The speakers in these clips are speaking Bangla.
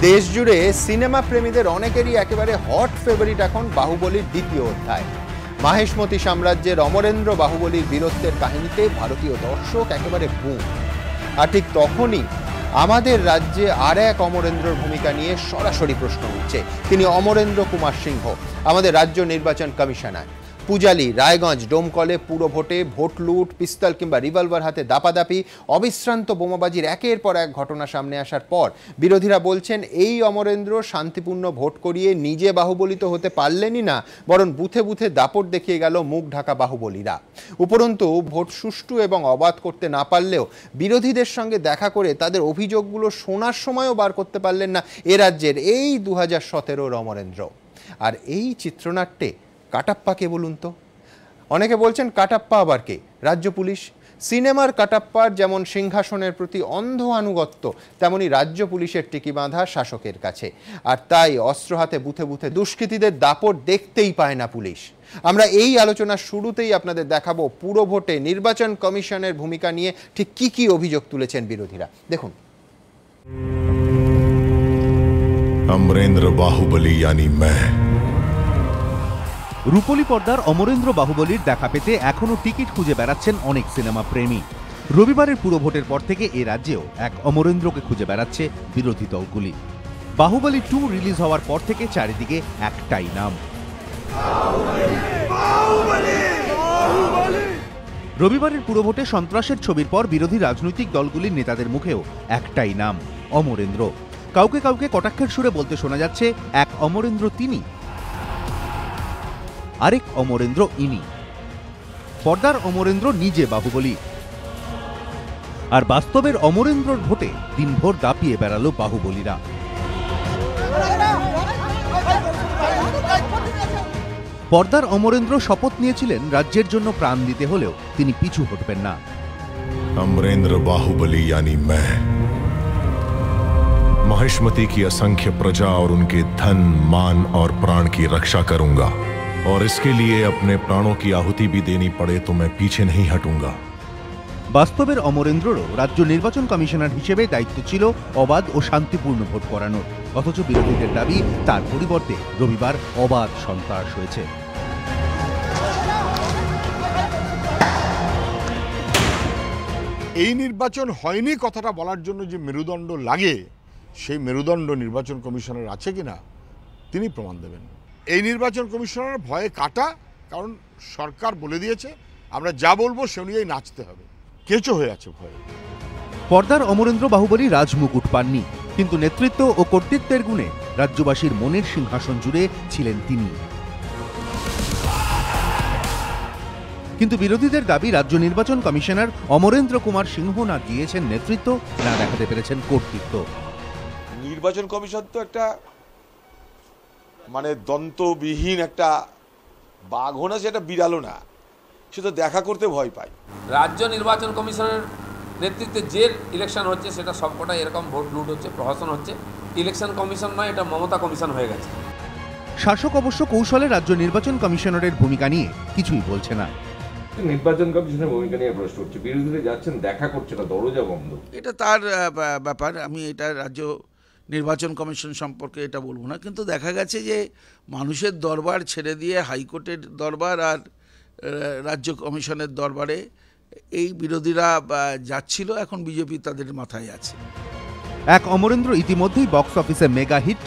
দেশ জুড়ে সিনেমা প্রেমীদের অনেকেরই একেবারে হট ফেভারিট এখন বাহুবলীর দ্বিতীয় অধ্যায়। মাহেশমতি সাম্রাজ্যের অমরেন্দ্র বাহুবলীর বীরত্বের কাহিনীতে ভারতীয় দর্শক একেবারে বুম। আর ঠিক তখনই আমাদের রাজ্যে আর এক অমরেন্দ্রর ভূমিকা নিয়ে সরাসরি প্রশ্ন উঠছে। তিনি অমরেন্দ্র কুমার সিংহ, আমাদের রাজ্য নির্বাচন কমিশনার। পূজালি, রায়গঞ্জ, ডোমকলে পুরো ভোটে ভোট লুট, পিস্তল কিংবা রিভলভার হাতে দাপাদাপি, অবিশ্রান্ত বোমাবাজির একের পর এক ঘটনা সামনে আসার পর বিরোধীরা বলছেন এই অমরেন্দ্র শান্তিপূর্ণ ভোট করিয়ে নিজে বাহুবলিত হতে পারলেনই না, বরং বুথে বুথে দাপট দেখিয়ে গেল মুখ ঢাকা বাহুবলীরা। উপরন্তু ভোট সুষ্ঠু এবং অবাধ করতে না পারলেও বিরোধীদের সঙ্গে দেখা করে তাদের অভিযোগগুলো শোনার সময়ও বার করতে পারলেন না এ রাজ্যের এই 2017 অমরেন্দ্র। আর এই চিত্রনাট্যে কাটাপ্পা কে বলুন তো? অনেকে বলছেন কাটাপ্পা আবার কে? রাজ্য পুলিশ। সিনেমার কাটাপ্পার যেমন সিংহাসনের প্রতি অন্ধ আনুগত্য, তেমনি রাজ্য পুলিশের টিকি বাঁধা শাসকের কাছে। আর তাই অস্ত্র হাতে বুথে বুথে দুষ্কৃতীদের দাপট দেখতেই পায় না পুলিশ। আমরা এই আলোচনার শুরুতেই আপনাদের দেখাবো পুরো ভোটে নির্বাচন কমিশনের ভূমিকা নিয়ে ঠিক কি কি অভিযোগ তুলেছেন বিরোধীরা। দেখুন। अमरेंद्र बाहुबली यानी मैं। রূপলী পর্দার অমরেন্দ্র বাহুবলীর দেখা পেতে এখনো টিকিট খুঁজে বেড়াচ্ছেন অনেক সিনেমা প্রেমী। রবিবারের পুরো ভোটের পর থেকে এ রাজ্যেও এক অমরেন্দ্রকে খুঁজে বেড়াচ্ছে বিরোধী দলগুলি। বাহুবলী 2 রিলিজ হওয়ার পর থেকে চারিদিকে একটাই নাম, রবিবারের পুরো ভোটে সন্ত্রাসের ছবির পর বিরোধী রাজনৈতিক দলগুলির নেতাদের মুখেও একটাই নাম, অমরেন্দ্র। কাউকে কাউকে কটাক্ষের সুরে বলতে শোনা যাচ্ছে এক অমরেন্দ্র তিনি, আরেক অমরেন্দ্র ইনি। পর্দার অমরেন্দ্র নিজে বাহুবলী, আর বাস্তবের অমরেন্দ্রর ভোটে দিনভর দাপিয়ে বেড়ালো বাহুবলীরা। পর্দার অমরেন্দ্র শপথ নিয়েছিলেন রাজ্যের জন্য প্রাণ দিতে হলেও তিনি পিছু হটবেন না। अमरेंद्र बाहुबली यानी मैं माहिष्मती की असंख्य प्रजा और उनके धन, मान और प्राण की रक्षा करूंगा, और इसके लिए अपने प्राणों की आहुति भी देनी पड़े तो मैं पीछे नहीं हटूंगा। বাস্তবের অমরেন্দ্ররও রাজ্য নির্বাচন কমিশনার হিসেবে দায়িত্ব ছিল অবাধ ও শান্তিপূর্ণ ভোট করানোর, অথচ বিরোধীদের দাবি তার পরিবর্তে রবিবার অবাধ সন্ত্রাস হয়েছে। এই নির্বাচন হয়নি কথাটা বলার জন্য যে মেরুদণ্ড লাগে, সেই মেরুদণ্ড নির্বাচন কমিশনের আছে কিনা তিনি প্রমাণ দেবেন। এই নির্বাচন কমিশনের ভয়ে কাটা, কারণ সরকার বলে দিয়েছে আমরা যা বলবো সে অনুযায়ী নাচতে হবে, কেঁচো হয়ে আছে ভয়ে। পর্দার অমরেন্দ্র বাহুবলী রাজমুকুট পাননি, কিন্তু নেতৃত্ব ও কর্তৃত্বের গুণে রাজ্যবাসীর মনের সিংহাসন জুড়ে ছিলেন তিনি। কিন্তু বিরোধীদের দাবি রাজ্য নির্বাচন কমিশনার অমরেন্দ্র কুমার সিংহ না দিয়েছেন নেতৃত্ব, না দেখাতে পেরেছেন কর্তৃত্ব। নির্বাচন কমিশন তো একটা মানে দন্তবিহীন একটা বাঘও না, সেটা বিড়ালও না, সে তো দেখা করতে ভয় পায়। রাজ্য নির্বাচন কমিশনের নেতৃত্বে যে ইলেকশন হচ্ছে সেটা সবকটা এরকম ভোট লুট হচ্ছে, প্রহসন হচ্ছে। ইলেকশন কমিশন নয়, এটা মমতা কমিশন হয়ে গেছে। শাসক অবশ্য কৌশলে রাজ্য নির্বাচন কমিশনারের ভূমিকা নিয়ে কিছুই বলছে না। নির্বাচন কমিশনের ভূমিকা নিয়ে প্রশ্ন হচ্ছে, বিরোধীরা যাচ্ছেন দেখা করছে না, দরজা বন্ধ। এটা তার ব্যাপার, আমি এটা রাজ্য নির্বাচন কমিশন সম্পর্কে এটা বলবো না। কিন্তু দেখা গেছে যে মানুষের দরবার ছেড়ে দিয়ে হাইকোর্টের দরবার আর রাজ্য কমিশনের দরবারে এই বিরোধীরা যাচ্ছিল, এখন বিজেপি তাদের মাথায় আছে। এক অমরেন্দ্র ইতিমধ্যেই বক্স অফিসে মেগা হিট,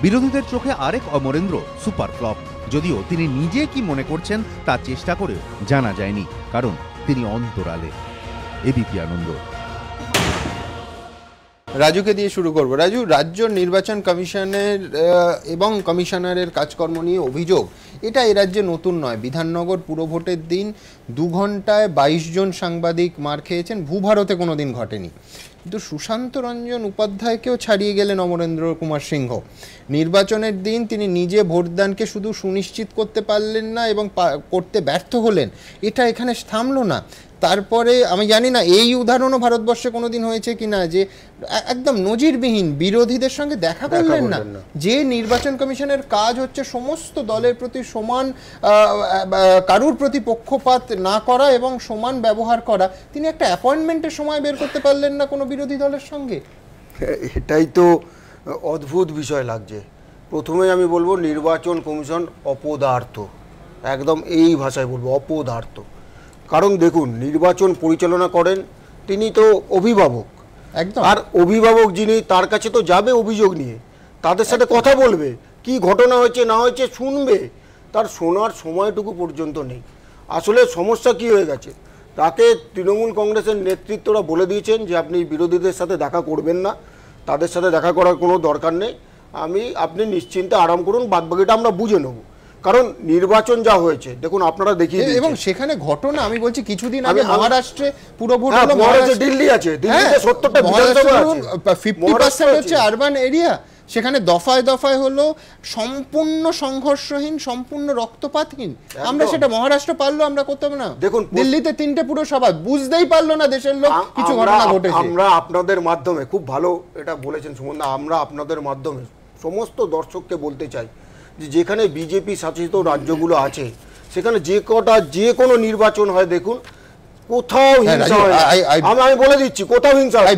বিরোধীদের চোখে আরেক অমরেন্দ্র সুপার ফ্লপ। যদিও তিনি নিজে কি মনে করছেন তা চেষ্টা করেও জানা যায়নি, কারণ তিনি অন্তরালে। এবিপি আনন্দ। রাজুকে দিয়ে শুরু করব। রাজু, রাজ্য নির্বাচন কমিশনের এবং কমিশনারের কাজকর্ম নিয়ে অভিযোগ, এটা এ রাজ্যে নতুন নয়। বিধাননগর পুরো ভোটের দিন 2 ঘন্টায় 22 জন সাংবাদিক মার খেয়েছেন, ভূভারতে কোনোদিন ঘটেনি। কিন্তু সুশান্ত রঞ্জন উপাধ্যায়কেও ছাড়িয়ে গেলেন অমরেন্দ্র কুমার সিংহ। নির্বাচনের দিন তিনি নিজে ভোটদানকে শুধু সুনিশ্চিত করতে পারলেন না এবং করতে ব্যর্থ হলেন, এটা এখানে থামলো না। তারপরে আমি জানি না এই উদাহরণও ভারতবর্ষে কোনোদিন হয়েছে কিনা, যে একদম নজিরবিহীন বিরোধীদের সঙ্গে দেখা করলেন না। যে নির্বাচন কমিশনের কাজ হচ্ছে সমস্ত দলের প্রতি সমান, কারুর প্রতি পক্ষপাত না করা এবং সমান ব্যবহার করা, তিনি একটা অ্যাপয়েন্টমেন্টের সময় বের করতে পারলেন না কোনো বিরোধী দলের সঙ্গে। এটাই তো অদ্ভুত বিষয় লাগছে। প্রথমে আমি বলবো নির্বাচন কমিশন অপদার্থ, একদম এই ভাষায় বলবো অপদার্থ। কারণ দেখুন, নির্বাচন পরিচালনা করেন তিনি তো অভিভাবক, একদম। আর অভিভাবক যিনি, তার কাছে তো যাবে অভিযোগ নিয়ে, তাদের সাথে কথা বলবে, কি ঘটনা হয়েছে না হয়েছে শুনবে, তার শোনার সময়টুকু পর্যন্ত নেই। আসলে সমস্যা কি হয়ে গেছে, তাকে তৃণমূল কংগ্রেসের নেতৃত্বরা বলে দিয়েছেন যে আপনি বিরোধীদের সাথে দেখা করবেন না, তাদের সাথে দেখা করার কোনো দরকার নেই, আপনি নিশ্চিন্তে আরাম করুন, বাদবাকিটা আমরা বুঝে নেব। কারণ নির্বাচন যা হয়েছে দেখুন, আপনারা দেখিয়ে দিয়েছেন। এবং সেখানে ঘটনা আমি বলছি কিছুদিন আগে মহারাষ্ট্রে পুরো ভোট হলো, মহারাষ্ট্রে দিল্লি আছে, দিল্লিতে 70টা বিধানসভা আছে, 50% হচ্ছে আরবান এরিয়া, সেখানে দফায় দফায় হলো, সম্পূর্ণ সংঘর্ষহীন, সম্পূর্ণ রক্তপাতহীন। আমরা সেটা মহারাষ্ট্র পারলো, আমরা করতে হবে না? দেখুন দিল্লিতে 3টে পুরসভা, বুঝতেই পারলো না দেশের লোক কিছু ঘটনা ঘটেছে। আমরা আপনাদের মাধ্যমে, খুব ভালো এটা বলেছেন সুমনদা, আমরা আপনাদের মাধ্যমে সমস্ত দর্শককে বলতে চাই যে যেখানে বিজেপি শাসিত রাজ্যগুলো আছে সেখানে যে কোনো নির্বাচন হয়, দেখুন কোথাও হিংসা হয় না। আমি বলে দিচ্ছি, কোথাও হিংসা হয়।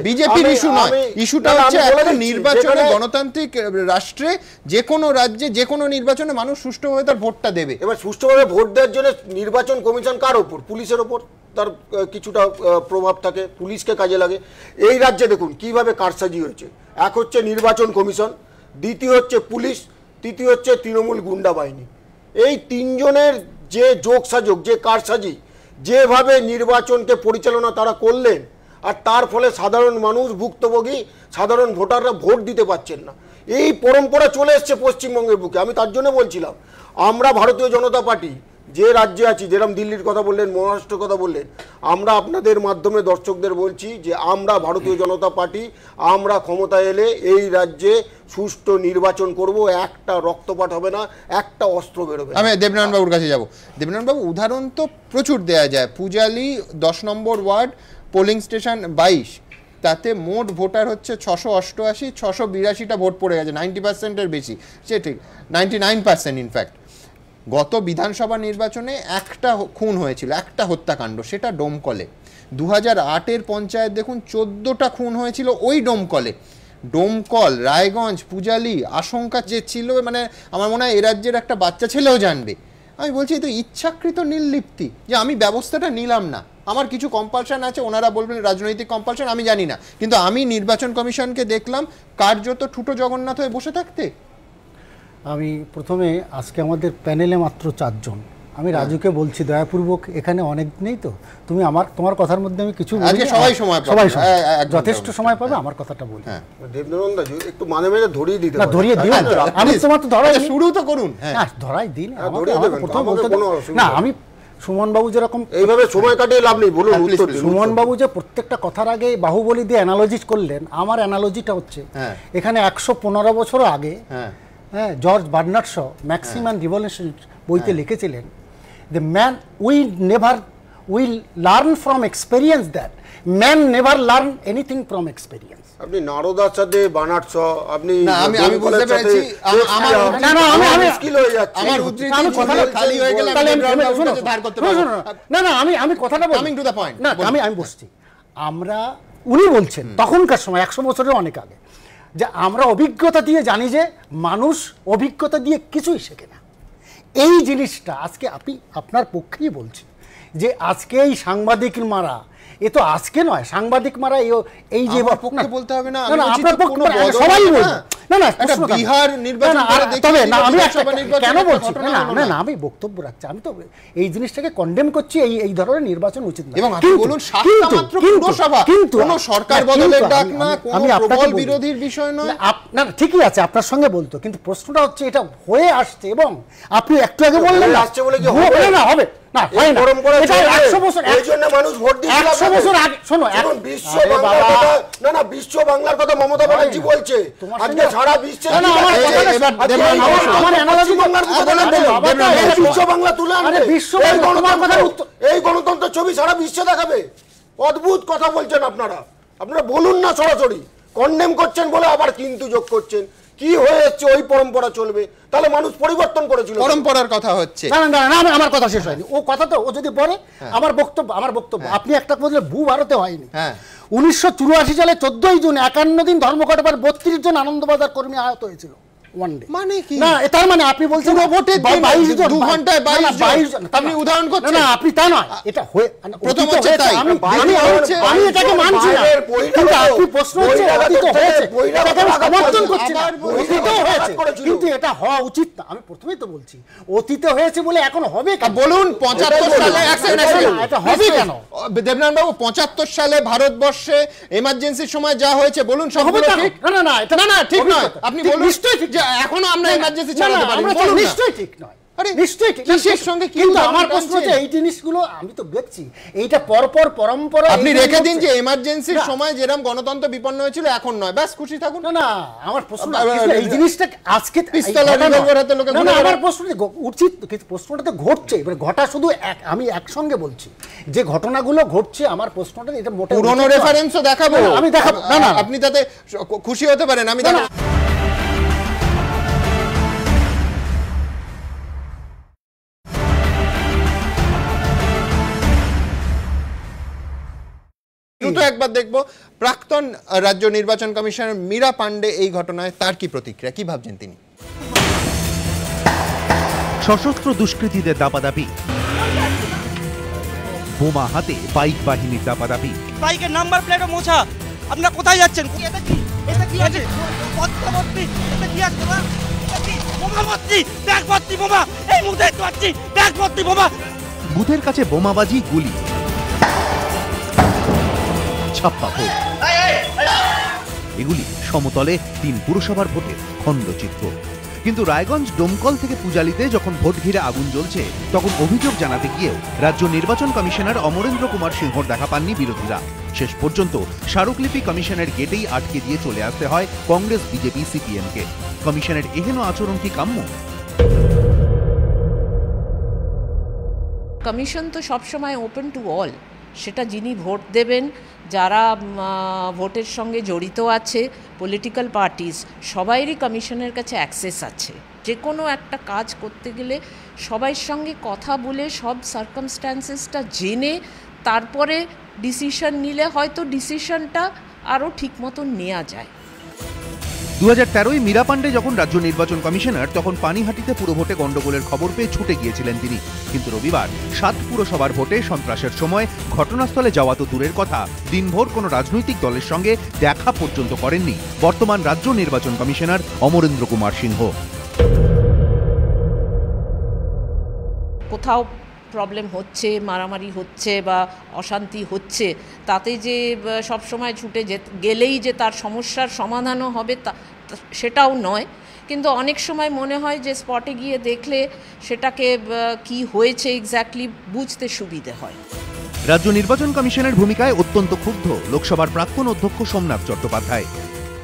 বিজেপির ইস্যু নয়, ইস্যুটা হচ্ছে একটা নির্বাচনে, গণতান্ত্রিক রাষ্ট্রে যে কোনো রাজ্যে যে কোনো নির্বাচনে মানুষ সুষ্ঠুভাবে তার ভোটটা দেবে। এবার সুষ্ঠুভাবে ভোট দেওয়ার জন্য নির্বাচন কমিশন কার ওপর? পুলিশের ওপর তার কিছুটা প্রভাব থাকে, পুলিশকে কাজে লাগে। এই রাজ্যে দেখুন কিভাবে কারসাজি হয়েছে। এক হচ্ছে নির্বাচন কমিশন, দ্বিতীয় হচ্ছে পুলিশ, তৃতীয় হচ্ছে তৃণমূল গুন্ডা বাহিনী। এই তিনজনের যে যোগসাযোগ, যে কারসাজি, যেভাবে নির্বাচনকে পরিচালনা তারা করলেন, আর তার ফলে সাধারণ মানুষ, ভুক্তভোগী সাধারণ ভোটাররা ভোট দিতে পারছেন না। এই পরম্পরা চলে এসছে পশ্চিমবঙ্গের বুকে। আমি তার জন্য বলছিলাম, আমরা ভারতীয় জনতা পার্টি যে রাজ্যে আছি, যেরকম দিল্লির কথা বললেন, মহারাষ্ট্রের কথা বললেন, আমরা আপনাদের মাধ্যমে দর্শকদের বলছি যে আমরা ভারতীয় জনতা পার্টি, আমরা ক্ষমতায় এলে এই রাজ্যে সুষ্ঠু নির্বাচন করব, একটা রক্তপাত হবে না, একটা অস্ত্র বেরোবে। আমি দেবনারায়ণ বাবুর কাছে যাব। দেবনারায়ণ বাবু, উদাহরণ তো প্রচুর দেয়া যায়। পূজালি 10 নম্বর ওয়ার্ড, পোলিং স্টেশন 22, তাতে মোট ভোটার হচ্ছে 688, 682টা ভোট পড়ে গেছে, 90%-এর বেশি। সে ঠিক 99% ইনফ্যাক্ট। গত বিধানসভা নির্বাচনে একটা খুন হয়েছিল, একটা হত্যাকাণ্ড, সেটা ডোমকলে। 2008-এর পঞ্চায়েত দেখুন 14টা খুন হয়েছিল ওই ডোমকলে। ডোমকল, রায়গঞ্জ, পূজালি, আশঙ্কা যে ছিল, মানে আমার মনে হয় এ রাজ্যের একটা বাচ্চা ছেলেও জানবে। আমি বলছি তো ইচ্ছাকৃত নির্লিপ্তি, যে আমি ব্যবস্থাটা নিলাম না, আমার কিছু কম্পালশন আছে, ওনারা বলবেন রাজনৈতিক কম্পালশন, আমি জানি না, কিন্তু আমি নির্বাচন কমিশনকে দেখলাম কার্যত ঠুটো জগন্নাথ হয়ে বসে থাকতে। আমি প্রথমে, আজকে আমাদের প্যানেলে মাত্র 4 জন। আমি রাজুকে বলছি দয়াপূর্বক, এখানে অনেক নেই তো, তুমি তোমার কথার মধ্যে আমি কিছু সবাই যথেষ্ট সময় পাবে, আমার কথাটা বলি। দেবনারায়ণ দাজু একটু মানে মেরে ধরিয়ে দিতে না, ধরিয়ে দিও, আমি তোমার তো ধরাই শুরু তো করুন। হ্যাঁ, ধরাই দিন, প্রথম বলতে না, আমি সুমন বাবু যেরকম এইভাবে সময় কাটিয়ে লাভ নেই, বলুন উত্তর দিন। সুমন বাবু যে প্রত্যেকটা কথার আগে বাহুবলী দিয়ে অ্যানালজি করলেন, আমার অ্যানালজিটা হচ্ছে এখানে 115 বছর আগে George Bernard Shaw maxim and revolution বইতে লিখেছিলেন, the man will learn from experience, that man never learn anything from experience. আপনি নারদার সাথে বার্নার্ড শ, আপনি আমি বুঝতে পেরেছি, আমি মুশকিল হয়ে যাচ্ছে, আমার উদ্ধৃতি কথাটা খালি হয়ে গেল, ধার করতে পারবো না। আমি কথাটা বলি, কামিং টু দ্য পয়েন্ট। না, আমি বলছি, উনি বলছেন তখনকার সময় 100 বছরের অনেক আগে, যে আমরা অভিজ্ঞতা দিয়ে জানি যে মানুষ অভিজ্ঞতা দিয়ে কিছুই শেখে না। এই জিনিসটা আজকে আপনার পক্ষেই বলছি, যে আজকে এই সাংবাদিক মারা, এ তো আজকে নয়, সাংবাদিক মারা এই যে পক্ষে বলতে হবে না, আপনার পক্ষে সবাই বলবে না, বিহার নির্বাচন কেন বলছি না, আমি বক্তব্য রাখছি, আমি তো এই জিনিসটাকে কন্ডেম করছি, এই ধরনের নির্বাচন উচিত না। কিন্তু সরকার বদলের ডাক না, আমি আপনাকে বিরোধীর বিষয় নয়, আপনার ঠিকই আছে, আপনার সঙ্গে বলতো, কিন্তু প্রশ্নটা হচ্ছে এটা হয়ে আসছে, এবং আপনি একটু আগে বললেন আসছে বলে কি হবে না, হবে না, হয় না, এটা 100 বছর, এই জন্য মানুষ ভোট দিয়েছিল। 100 বছর আগে শোনো, বিশ্ব বাংলার কথা না, বিশ্ব বাংলার কথা মমতা ব্যানার্জি বলছে, আজকে সারা বিশ্বে বিশ্ব বাংলা তুলে আনবে, এই গণতন্ত্র ছবি সারা বিশ্বে দেখাবে। অদ্ভুত কথা বলছেন আপনারা বলুন না, সরাসরি কন্ডেম করছেন বলে আবার কিন্তু যোগ করছেন। কি হয়েছে, ওই পরম্পরা চলবে, তাহলে মানুষ পরিবর্তন করেছিল, পরম্পরার কথা হচ্ছে। না, আমার কথা শেষ হয়নি, ও কথা তো ও যদি বলে, আমার বক্তব্য, আপনি একটা বললে ভূ ভারতে হয়নি, 1984 সালে 14ই জুন 51 দিন ধর্মঘট পর 32 জন আনন্দবাজার কর্মী আহত হয়েছিল। মানে কি না তার মানে আপনি বলছেন ভোটের 22 জন 2 ঘন্টায় 22 জন আপনি উদাহরণ করছেন না আপনি তা নয়, এটা প্রথম হচ্ছে তাই আমি এটাকে মানছি না, কিন্তু আপনি প্রশ্ন হচ্ছে অতীত হয়েছে, এটাকে আমি সমর্থন করছি না, অতীত হয়েছে কিন্তু এটা হওয়া উচিত না। আমি প্রথমেই তো বলছি অতীত হয়েছে বলে এখন হবে কেন? বলুন 75 সালে এটা হবে কেন? দেবনাথ বাবু 75 সালে ভারতবর্ষে এমার্জেন্সির সময় যা হয়েছে বলুন সবগুলো ঠিক? না না এটা না ঠিক নয়, আপনি বলুন নিশ্চয়ই ঠিক, এখনো আমরা এমার্জেন্সি চালাতে পারি বলুন নিশ্চয়ই ঠিক নয়। আরে নিশ্চয়ই ঠিক, কিসের সঙ্গে কি? কিন্তু আমার প্রশ্ন যে এই জিনিসগুলো আমি তো দেখছি এইটা পরপর পরম্পরা আপনি রেখে দিন যে এমার্জেন্সির সময় যেরকম গণতন্ত্র বিপন্ন হয়েছিল এখন নয়, ব্যাস খুশি থাকুন। না না আমার প্রশ্ন এই জিনিসটা আজকে পিস্তল রিভলভার হাতে লোকে না আমার প্রশ্ন উচিত প্রশ্নটা তো ঘটছে, এবার ঘটা শুধু আমি একসঙ্গে বলছি যে ঘটনাগুলো ঘটছে, আমার প্রশ্নটা এটা মোটা পুরনো রেফারেন্সও দেখাবো, আমি দেখাবো না না আপনি তাতে খুশি হতে পারেন, আমি দেখাবো। দুটো একবার দেখবো প্রাক্তন রাজ্য নির্বাচন কমিশনার মীরা পান্ডে এই ঘটনায় তার কি প্রতিক্রিয়া, কি ভাবছেন তিনি? সশস্ত্র দুষ্কৃতীদের দাপাদাপি, বোমা হাতে বাইক বাহিনীর দাপাদাপি, বাইকের নাম্বার প্লেটও মোছা, আপনারা কোথায় যাচ্ছেন? এটা কি আছে? এটা কি আছে? বোমা ভর্তি, ব্যাগ ভর্তি বোমা, এই মুহূর্তে দেখতে পাচ্ছি ব্যাগ ভর্তি বোমা। বুথের কাছে বোমাবাজি, গুলি, ছাপ্পা ভোট, এগুলি সমতলে 3 পুরসভার ভোটের খণ্ডচিত্র। কিন্তু রায়গঞ্জ ডোমকল থেকে পূজালিতে যখন ভোট ঘিরে আগুন জ্বলছে তখন অভিযোগ জানাতে গিয়েও রাজ্য নির্বাচন কমিশনার অমরেন্দ্র কুমার সিংহর দেখা পাননি বিরোধীরা। শেষ পর্যন্ত স্মারকলিপি কমিশনের গেটেই আটকে দিয়ে চলে আসতে হয় কংগ্রেস, বিজেপি, সিপিএমকে। কমিশনের এহেন আচরণ কি কাম্য? কমিশন তো সবসময় ওপেন টু অল, সেটা যিনি ভোট দেবেন, যারা ভোটের সঙ্গে জড়িত আছে, পলিটিক্যাল পার্টিস, সবাইরই কমিশনের কাছে অ্যাক্সেস আছে। যে কোনো একটা কাজ করতে গেলে সবাইয়ের সঙ্গে কথা বলে সব সার্কামস্ট্যান্সেসটা জেনে তারপরে ডিসিশন নিলে হয়তো ডিসিশনটা আরও ঠিক মতন নেওয়া যায়। 2013 মীরা পান্ডে যখন রাজ্য নির্বাচন কমিশনার তখন পানিহাটিতে পুরভোটে গন্ডগোলের খবর পেয়ে ছুটে গিয়েছিলেন তিনি। কিন্তু রবিবার 7 পুরসভার ভোটে সন্ত্রাসের সময় ঘটনাস্থলে যাওয়া তো দূরের কথা, দিনভর কোনো রাজনৈতিক দলের সঙ্গে দেখা পর্যন্ত করেননি বর্তমান রাজ্য নির্বাচন কমিশনার অমরেন্দ্র কুমার সিংহ। কোথাও প্রবলেম হচ্ছে, মারামারি হচ্ছে বা অশান্তি হচ্ছে, তাতে যে সব সময় ছুটে গেলেই যে তার সমস্যার সমাধানও হবে সেটাও নয়। কিন্তু অনেক সময় মনে হয় যে স্পটে গিয়ে দেখলে সেটাকে কি হয়েছে এক্স্যাক্টলি বুঝতে সুবিধে হয়। রাজ্য নির্বাচন কমিশনের ভূমিকায় অত্যন্ত ক্ষুব্ধ লোকসভার প্রাক্তন অধ্যক্ষ সোমনাথ চট্টোপাধ্যায়।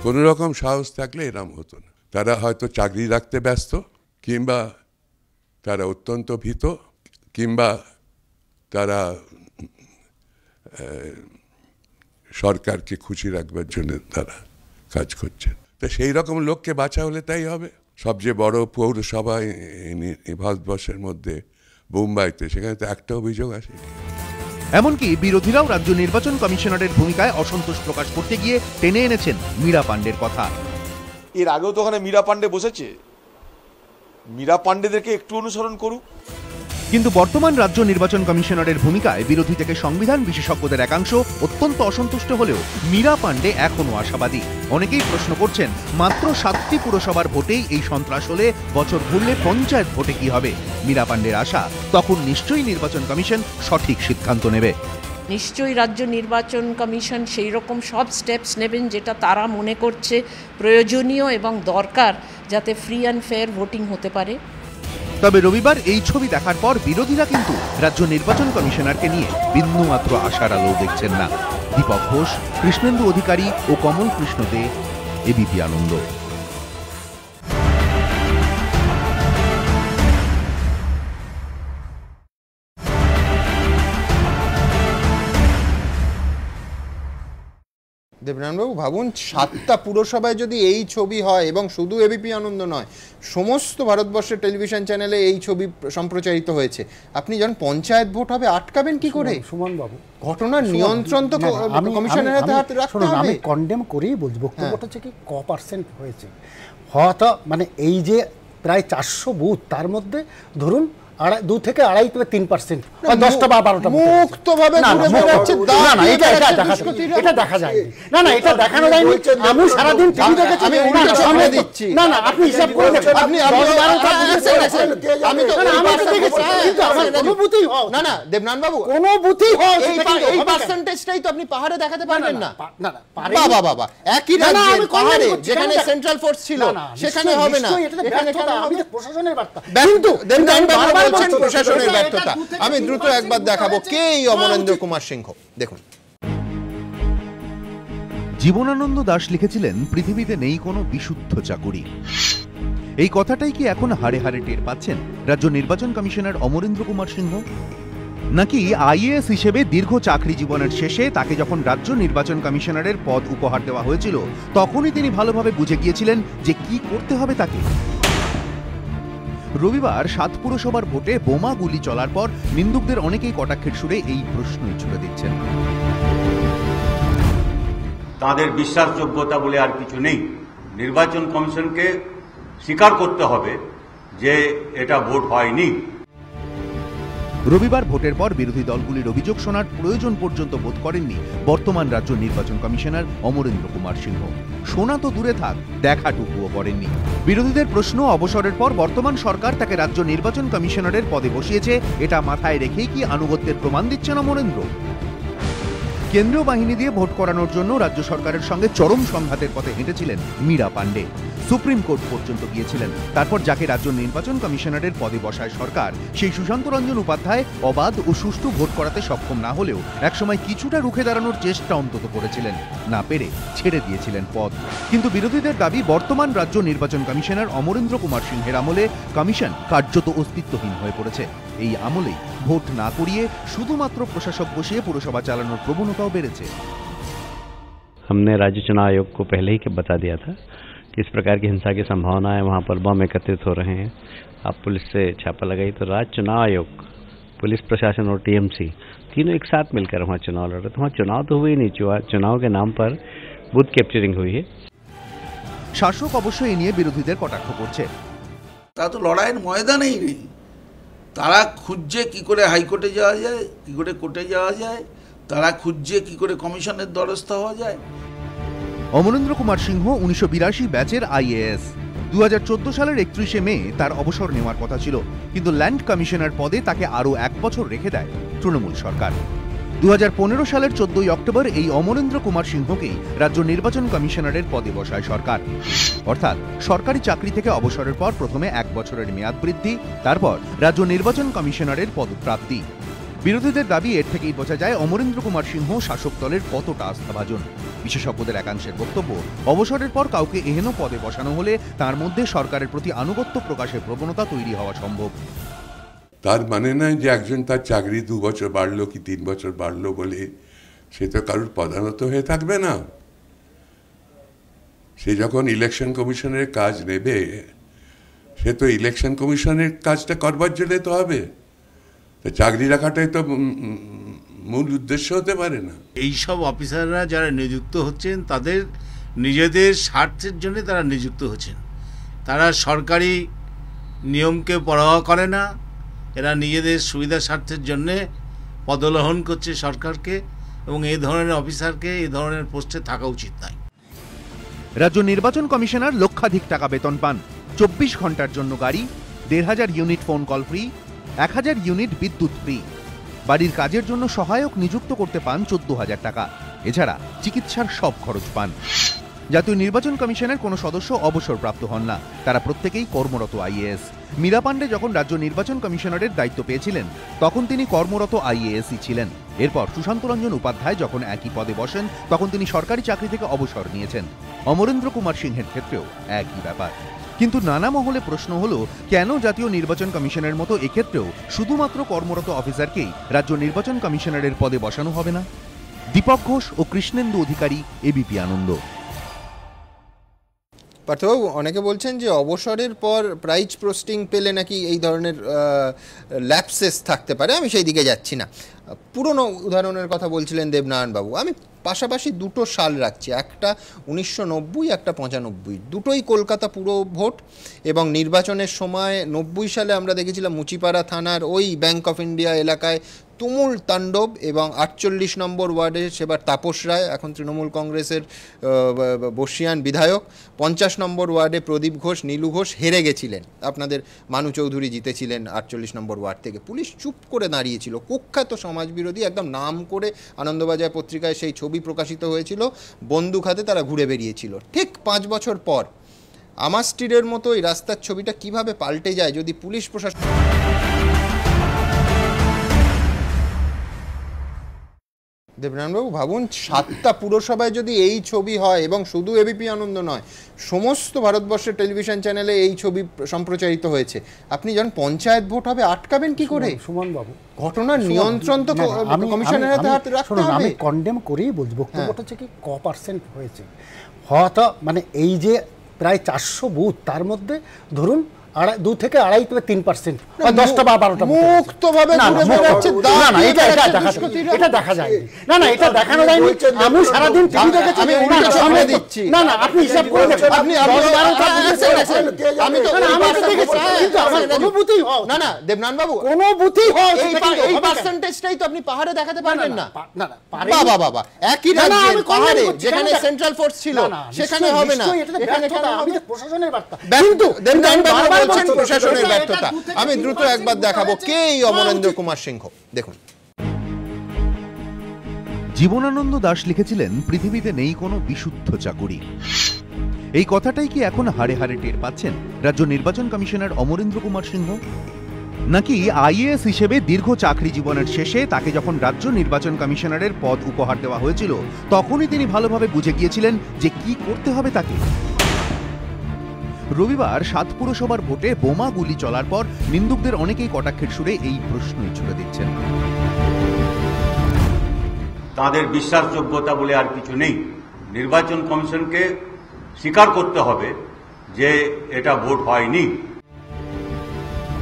কোন রকম সাহস থাকলে এরম হতো না। তারা হয়তো চাকরি রাখতে ব্যস্ত, কিংবা তারা অত্যন্ত ভীত, কিংবা তারা সরকারকে খুশি রাখবার জন্য তারা কাজ করছেন। তো সেই রকম লোককে বাঁচা হলে তাই হবে। সবচেয়ে বড় পৌরসভা ভারতবর্ষের মধ্যে মুম্বাইতে, সেখানে তো একটা অভিযোগ আসে। এমনকি বিরোধীরাও রাজ্য নির্বাচন কমিশনারের ভূমিকায় অসন্তোষ প্রকাশ করতে গিয়ে টেনে এনেছেন মীরা পান্ডের কথা। এর আগেও তো ওখানে মীরা পান্ডে বসেছে, মীরা পান্ডেদেরকে একটু অনুসরণ করুক। কিন্তু বর্তমান রাজ্য নির্বাচন কমিশনারের ভূমিকায় বিরোধী থেকে সংবিধান বিশেষজ্ঞদের একাংশ অত্যন্ত অসন্তুষ্ট হলেও মীরা পান্ডে এখনও আশাবাদী। অনেকেই প্রশ্ন করছেন, মাত্র 7টি পুরসভার ভোটেই এই সন্ত্রাস হলে বছর ঘুরলে পঞ্চায়েত ভোটে কি হবে? মীরা পান্ডের আশা, তখন নিশ্চয়ই নির্বাচন কমিশন সঠিক সিদ্ধান্ত নেবে। নিশ্চয়ই রাজ্য নির্বাচন কমিশন সেই রকম সব স্টেপস নেবেন যেটা তারা মনে করছে প্রয়োজনীয় এবং দরকার, যাতে ফ্রি অ্যান্ড ফেয়ার ভোটিং হতে পারে। তবে রবিবার এই ছবি দেখার পর বিরোধীরা কিন্তু রাজ্য নির্বাচন কমিশনারকে নিয়ে বিন্দুমাত্র আশার আলো দেখছেন না। দীপক ঘোষ, কৃষ্ণেন্দু অধিকারী ও কমল কৃষ্ণ দে, এবিপি আনন্দ। দেবনারায়ণবাবু ভাবুন, 7টা পুরসভায় যদি এই ছবি হয়, এবং শুধু এবিপি আনন্দ নয়, সমস্ত ভারতবর্ষের টেলিভিশন চ্যানেলে এই ছবি সম্প্রচারিত হয়েছে, আপনি যখন পঞ্চায়েত ভোট হবে আটকাবেন কি করে? সুমন বাবু, ঘটনার নিয়ন্ত্রণ তো কমিশনের হাতে রাখতে হবে। আমি কন্ডেম করেই বলছি, বক্তব্যটা হচ্ছে কি % হয়েছে হয়তো, মানে এই যে প্রায় 400 বুথ, তার মধ্যে ধরুন 2 থেকে 2.5 থেকে 3%, 10টা বা 12টা মুক্তভাবে এটা দেখা যায় না, না এটা দেখানো যায়নি। আমি সারাদিন টিভি দেখেছি, আমি সামনে দিচ্ছি, না না আপনি হিসাব করে দেখুন, আপনি 10-12টা আমি তো দেখেছি, কিন্তু আমার কোনো বুথই হয় না। না দেবনারায়ণবাবু, কোনো বুথই হয় এই পার্সেন্টেজটাই তো আপনি পাহাড়ে দেখাতে পারবেন না। না না, বাবা বাবা, একই রাজ্যে পাহাড়ে যেখানে সেন্ট্রাল ফোর্স ছিল সেখানে হবে না, এখানে কেন হবে? প্রশাসনের বার্তা। কিন্তু দেবনারায়ণবাবু বলছেন প্রশাসনের ব্যর্থতা। আমি দ্রুত একবার দেখাবো কে এই অমরেন্দ্র কুমার সিংহ। দেখুন, জীবনানন্দ দাশ লিখেছিলেন, পৃথিবীতে নেই কোনো বিশুদ্ধ চাকুরি। এই কথাটাই কি এখন হাড়ে হাড়ে টের পাচ্ছেন রাজ্য নির্বাচন কমিশনার অমরেন্দ্র কুমার সিংহ? নাকি আইএএস হিসেবে দীর্ঘ চাকরি জীবনের শেষে তাকে যখন রাজ্য নির্বাচন কমিশনারের পদ উপহার দেওয়া হয়েছিল তখনই তিনি ভালোভাবে বুঝে গিয়েছিলেন যে কি করতে হবে তাকে? রবিবার 7 পুরসভার ভোটে বোমা গুলি চলার পর নিন্দুকদের অনেকেই কটাক্ষের সুরে এই প্রশ্নই ছুড়ে দিচ্ছেন। তাদের বিশ্বাসযোগ্যতা বলে আর কিছু নেই। নির্বাচন কমিশনকে স্বীকার করতে হবে যে এটা ভোট হয়নি। রবিবার ভোটের পর বিরোধী দলগুলির অভিযোগ শোনার প্রয়োজন পর্যন্ত বোধ করেননি বর্তমান রাজ্য নির্বাচন কমিশনার অমরেন্দ্র কুমার সিংহ। শোনা তো দূরে থাক, দেখাটুকুও করেননি। বিরোধীদের প্রশ্ন, অবসরের পর বর্তমান সরকার তাকে রাজ্য নির্বাচন কমিশনারের পদে বসিয়েছে, এটা মাথায় রেখেই কি আনুগত্যের প্রমাণ দিচ্ছেন অমরেন্দ্র? কেন্দ্রীয় বাহিনী দিয়ে ভোট করানোর জন্য রাজ্য সরকারের সঙ্গে চরম সংঘাতের পথে হেঁটেছিলেন মীরা পাণ্ডে, সুপ্রিম কোর্ট পর্যন্ত গিয়েছিলেন। তারপর যাকে রাজ্য নির্বাচন কমিশনারের পদে বসায় সরকার, সেই সুশান্ত রঞ্জন উপাধ্যায় অবাধ ও সুষ্ঠু ভোট করাতে সক্ষম না হলেও একসময় কিছুটা রুখে দাঁড়ানোর চেষ্টা অন্তত করেছিলেন, না পেরে ছেড়ে দিয়েছিলেন পদ। কিন্তু বিরোধীদের দাবি, বর্তমান রাজ্য নির্বাচন কমিশনার অমরেন্দ্র কুমার সিংহের আমলে কমিশন কার্যত অস্তিত্বহীন হয়ে পড়েছে। এই আমলেই ভোট না করিয়ে শুধুমাত্র প্রশাসক বসিয়ে পুরসভা চালানোর প্রবণতাও বেড়েছে। हमने राज्य चुनाव आयोग को पहले ही बता दिया था कि इस प्रकार की हिंसा की संभावना है, वहाँ पर बम एकत्रित हो रहे हैं। आप पुलिस से छापा लगाई तो राज्य चुनाव आयोग, पुलिस प्रशासन और टीएमसी तीनों एक साथ मिलकर वहाँ चुनाव लड़ रहे। तो वहाँ चुनाव तो हुए नहीं, चुनाव के नाम पर बुथ कैप्चरिंग हुई है। শাসক অবশ্য এ নিয়ে বিরোধীদের কটাক্ষ করছে। তা তো লড়াইয়ের ময়দানেই নেই। তারা খুঁজছে কি করে হাইকোর্টে যাওয়া যায়, কি করে কোর্টে যাওয়া যায়, তারা খুঁজছে কি করে কমিশনের দ্বারস্থ হওয়া যায়। অমরেন্দ্র কুমার সিংহ 1982 ব্যাচের আইএএস। 2014 সালের 31শে মে তার অবসর নেওয়ার কথা ছিল, কিন্তু ল্যান্ড কমিশনার পদে তাকে আরও 1 বছর রেখে দেয় তৃণমূল সরকার। 2015 সালের 14ই অক্টোবর এই অমরেন্দ্র কুমার সিংহকেই রাজ্য নির্বাচন কমিশনারের পদে বসায় সরকার। অর্থাৎ সরকারি চাকরি থেকে অবসরের পর প্রথমে 1 বছরের মেয়াদ বৃদ্ধি, তারপর রাজ্য নির্বাচন কমিশনারের পদপ্রাপ্তি। বিরোধীদের দাবি, এর থেকেই বোঝা যায় অমরেন্দ্র কুমার সিংহ শাসক দলের কতটা আস্থাভাজন। বিশেষজ্ঞদের একাংশের বক্তব্য, অবসরের পর কাউকে এহেন পদে বসানো হলে তার মধ্যে সরকারের প্রতি আনুগত্য প্রকাশের প্রবণতা তৈরি হওয়া সম্ভব। তার মানে নয় যে একজন তার চাকরি 2 বছর বাড়লো কি 3 বছর বাড়লো বলে সে তো কারোর পদানত হয়ে থাকবে না। সে যখন ইলেকশন কমিশনের কাজ নেবে, সে তো ইলেকশন কমিশনের কাজটা করবার জন্য তো হবে, চাকরি রাখাটাই তো মূল উদ্দেশ্য হতে পারে না। এইসব অফিসাররা যারা নিযুক্ত হচ্ছেন তাদের নিজেদের স্বার্থের জন্য তারা নিযুক্ত হচ্ছেন। তারা সরকারি নিয়মকে পরোয়া করে না, এরা নিজেদের সুবিধা স্বার্থের জন্যে পদলোহন করছে সরকারকে, এবং এই ধরনের অফিসারকে এই ধরনের পোস্টে থাকা উচিত নয়। রাজ্য নির্বাচন কমিশনার লক্ষাধিক টাকা বেতন পান, 24 ঘন্টার জন্য গাড়ি, 1500 unit phone call free, 1000 unit বিদ্যুৎ ফ্রি। বাড়ির কাজের জন্য সহায়ক নিযুক্ত করতে পান 14,000 টাকা। এছাড়া চিকিৎসার সব খরচ পান। জাতীয় নির্বাচন কমিশনের কোনো সদস্য অবসরপ্রাপ্ত হন না, তারা প্রত্যেকেই কর্মরত আইএএস। মীরা পাণ্ডে যখন রাজ্য নির্বাচন কমিশনারের দায়িত্ব পেয়েছিলেন তখন তিনি কর্মরত আইএএসই ছিলেন। এরপর সুশান্ত রঞ্জন উপাধ্যায় যখন একই পদে বসেন তখন তিনি সরকারি চাকরি থেকে অবসর নিয়েছেন। অমরেন্দ্র কুমার সিংহের ক্ষেত্রেও একই ব্যাপার। কিন্তু নানা মহলে প্রশ্ন হলো, কেন জাতীয় নির্বাচন কমিশনের মতো এক্ষেত্রেও শুধুমাত্র কর্মরত অফিসারকেই রাজ্য নির্বাচন কমিশনারের পদে বসানো হবে না? দীপক ঘোষ ও কৃষ্ণেন্দু অধিকারী, এবিপি আনন্দ। পার্থবাবু, অনেকে বলছেন যে অবসরের পর প্রাইজ পোস্টিং পেলে নাকি এই ধরনের ল্যাপসেস থাকতে পারে। আমি সেই দিকে যাচ্ছি না। পুরনো উদাহরণের কথা বলছিলেন দেবনারায়ণবাবু। আমি পাশাপাশি দুটো সাল রাখছি, একটা 1990, একটা 95। দুটোই কলকাতা পুরো ভোট, এবং নির্বাচনের সময় 90 সালে আমরা দেখেছিলাম মুচিপাড়া থানার ওই ব্যাংক অফ ইন্ডিয়া এলাকায় তুমুল তাণ্ডব, এবং 48 নম্বর ওয়ার্ডে সেবার তাপস রায়, এখন তৃণমূল কংগ্রেসের বর্ষিয়ান বিধায়ক, 50 নম্বর ওয়ার্ডে প্রদীপ ঘোষ, নীলু ঘোষ হেরে গেছিলেন, আপনাদের মানু চৌধুরী জিতেছিলেন 48 নম্বর ওয়ার্ড থেকে। পুলিশ চুপ করে দাঁড়িয়েছিল। কুখ্যাত সমাজবিরোধী, একদম নাম করে আনন্দবাজার পত্রিকায় সেই ছবি প্রকাশিত হয়েছিল, বন্দুক হাতে তারা ঘুরে বেরিয়েছিল। ঠিক 5 বছর পর আমার স্ট্রিটের মতো এই রাস্তার ছবিটা কিভাবে পাল্টে যায় যদি পুলিশ প্রশাসন। দেবনারায়ণবাবু, ভাবুন 7টা পুরসভায় যদি এই ছবি হয়, এবং শুধু এবিপি আনন্দ নয়, সমস্ত ভারতবর্ষের টেলিভিশন চ্যানেলে এই ছবি সম্প্রচারিত হয়েছে, আপনি যখন পঞ্চায়েত ভোট হবে আটকাবেন কি করে? সুমন বাবু, ঘটনার নিয়ন্ত্রণ তো কমিশনের হাতে রাখতে হবে। আমি কন্ডেম করেই বলছি, বক্তব্যটা হচ্ছে কি % হয়েছে হয়তো, মানে এই যে প্রায় 400 বুথ, তার মধ্যে ধরুন 2 থেকে 2.5 থেকে 3%, 10টা বা 12টা মুক্তভাবে এটা দেখা যায় না, না এটা দেখানো যায়নি। আমি সারাদিন টিভি দেখেছি, আমি উল্টো সামনে দিচ্ছি। না না, আপনি হিসাব করে দেখুন, আপনি আমি তো দেখেছি, কিন্তু আমার কোনো বুথই হয় না। না দেবনারায়ণবাবু, কোনো বুথই হয় এই পার্সেন্টেজটাই তো আপনি পাহাড়ে দেখাতে পারবেন না। বাবা বাবা, একই রাজ্যে পাহাড়ে যেখানে সেন্ট্রাল ফোর্স ছিল সেখানে হবে না, এখানে কেন হবে? প্রশাসনের বার্তা। কিন্তু দেবনারায়ণবাবু বলছেন প্রশাসনের ব্যর্থতা। আমি দ্রুত একবার দেখাবো কে এই অমরেন্দ্র কুমার সিংহ। দেখুন, জীবনানন্দ দাশ লিখেছিলেন, পৃথিবীতে নেই কোনো বিশুদ্ধ চাকুরি। এই কথাটাই কি এখন হাড়ে হাড়ে টের পাচ্ছেন রাজ্য নির্বাচন কমিশনার অমরেন্দ্র কুমার সিংহ? নাকি আইএএস হিসেবে দীর্ঘ চাকরি জীবনের শেষে তাকে যখন রাজ্য নির্বাচন কমিশনারের পদ উপহার দেওয়া হয়েছিল, তখনই তিনি ভালোভাবে বুঝে গিয়েছিলেন যে কি করতে হবে তাকে? রবিবার 7 পুরসভার ভোটে বোমা গুলি চলার পর নিন্দুকদের অনেকেই কটাক্ষের সুরে এই প্রশ্নই ছুড়ে দিচ্ছেন। তাদের বিশ্বাসযোগ্যতা বলে আর কিছু নেই। নির্বাচন কমিশনকে স্বীকার করতে হবে যে এটা ভোট হয়নি।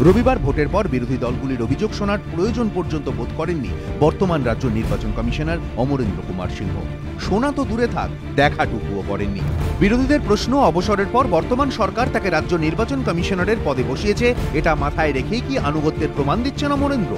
রবিবার ভোটের পর বিরোধী দলগুলির অভিযোগ শোনার প্রয়োজন পর্যন্ত বোধ করেননি বর্তমান রাজ্য নির্বাচন কমিশনার অমরেন্দ্র কুমার সিংহ। শোনা তো দূরে থাক, দেখাটুকুও করেননি। বিরোধীদের প্রশ্ন, অবসরের পর বর্তমান সরকার তাকে রাজ্য নির্বাচন কমিশনারের পদে বসিয়েছে, এটা মাথায় রেখেই কি আনুগত্যের প্রমাণ দিচ্ছেন অমরেন্দ্র?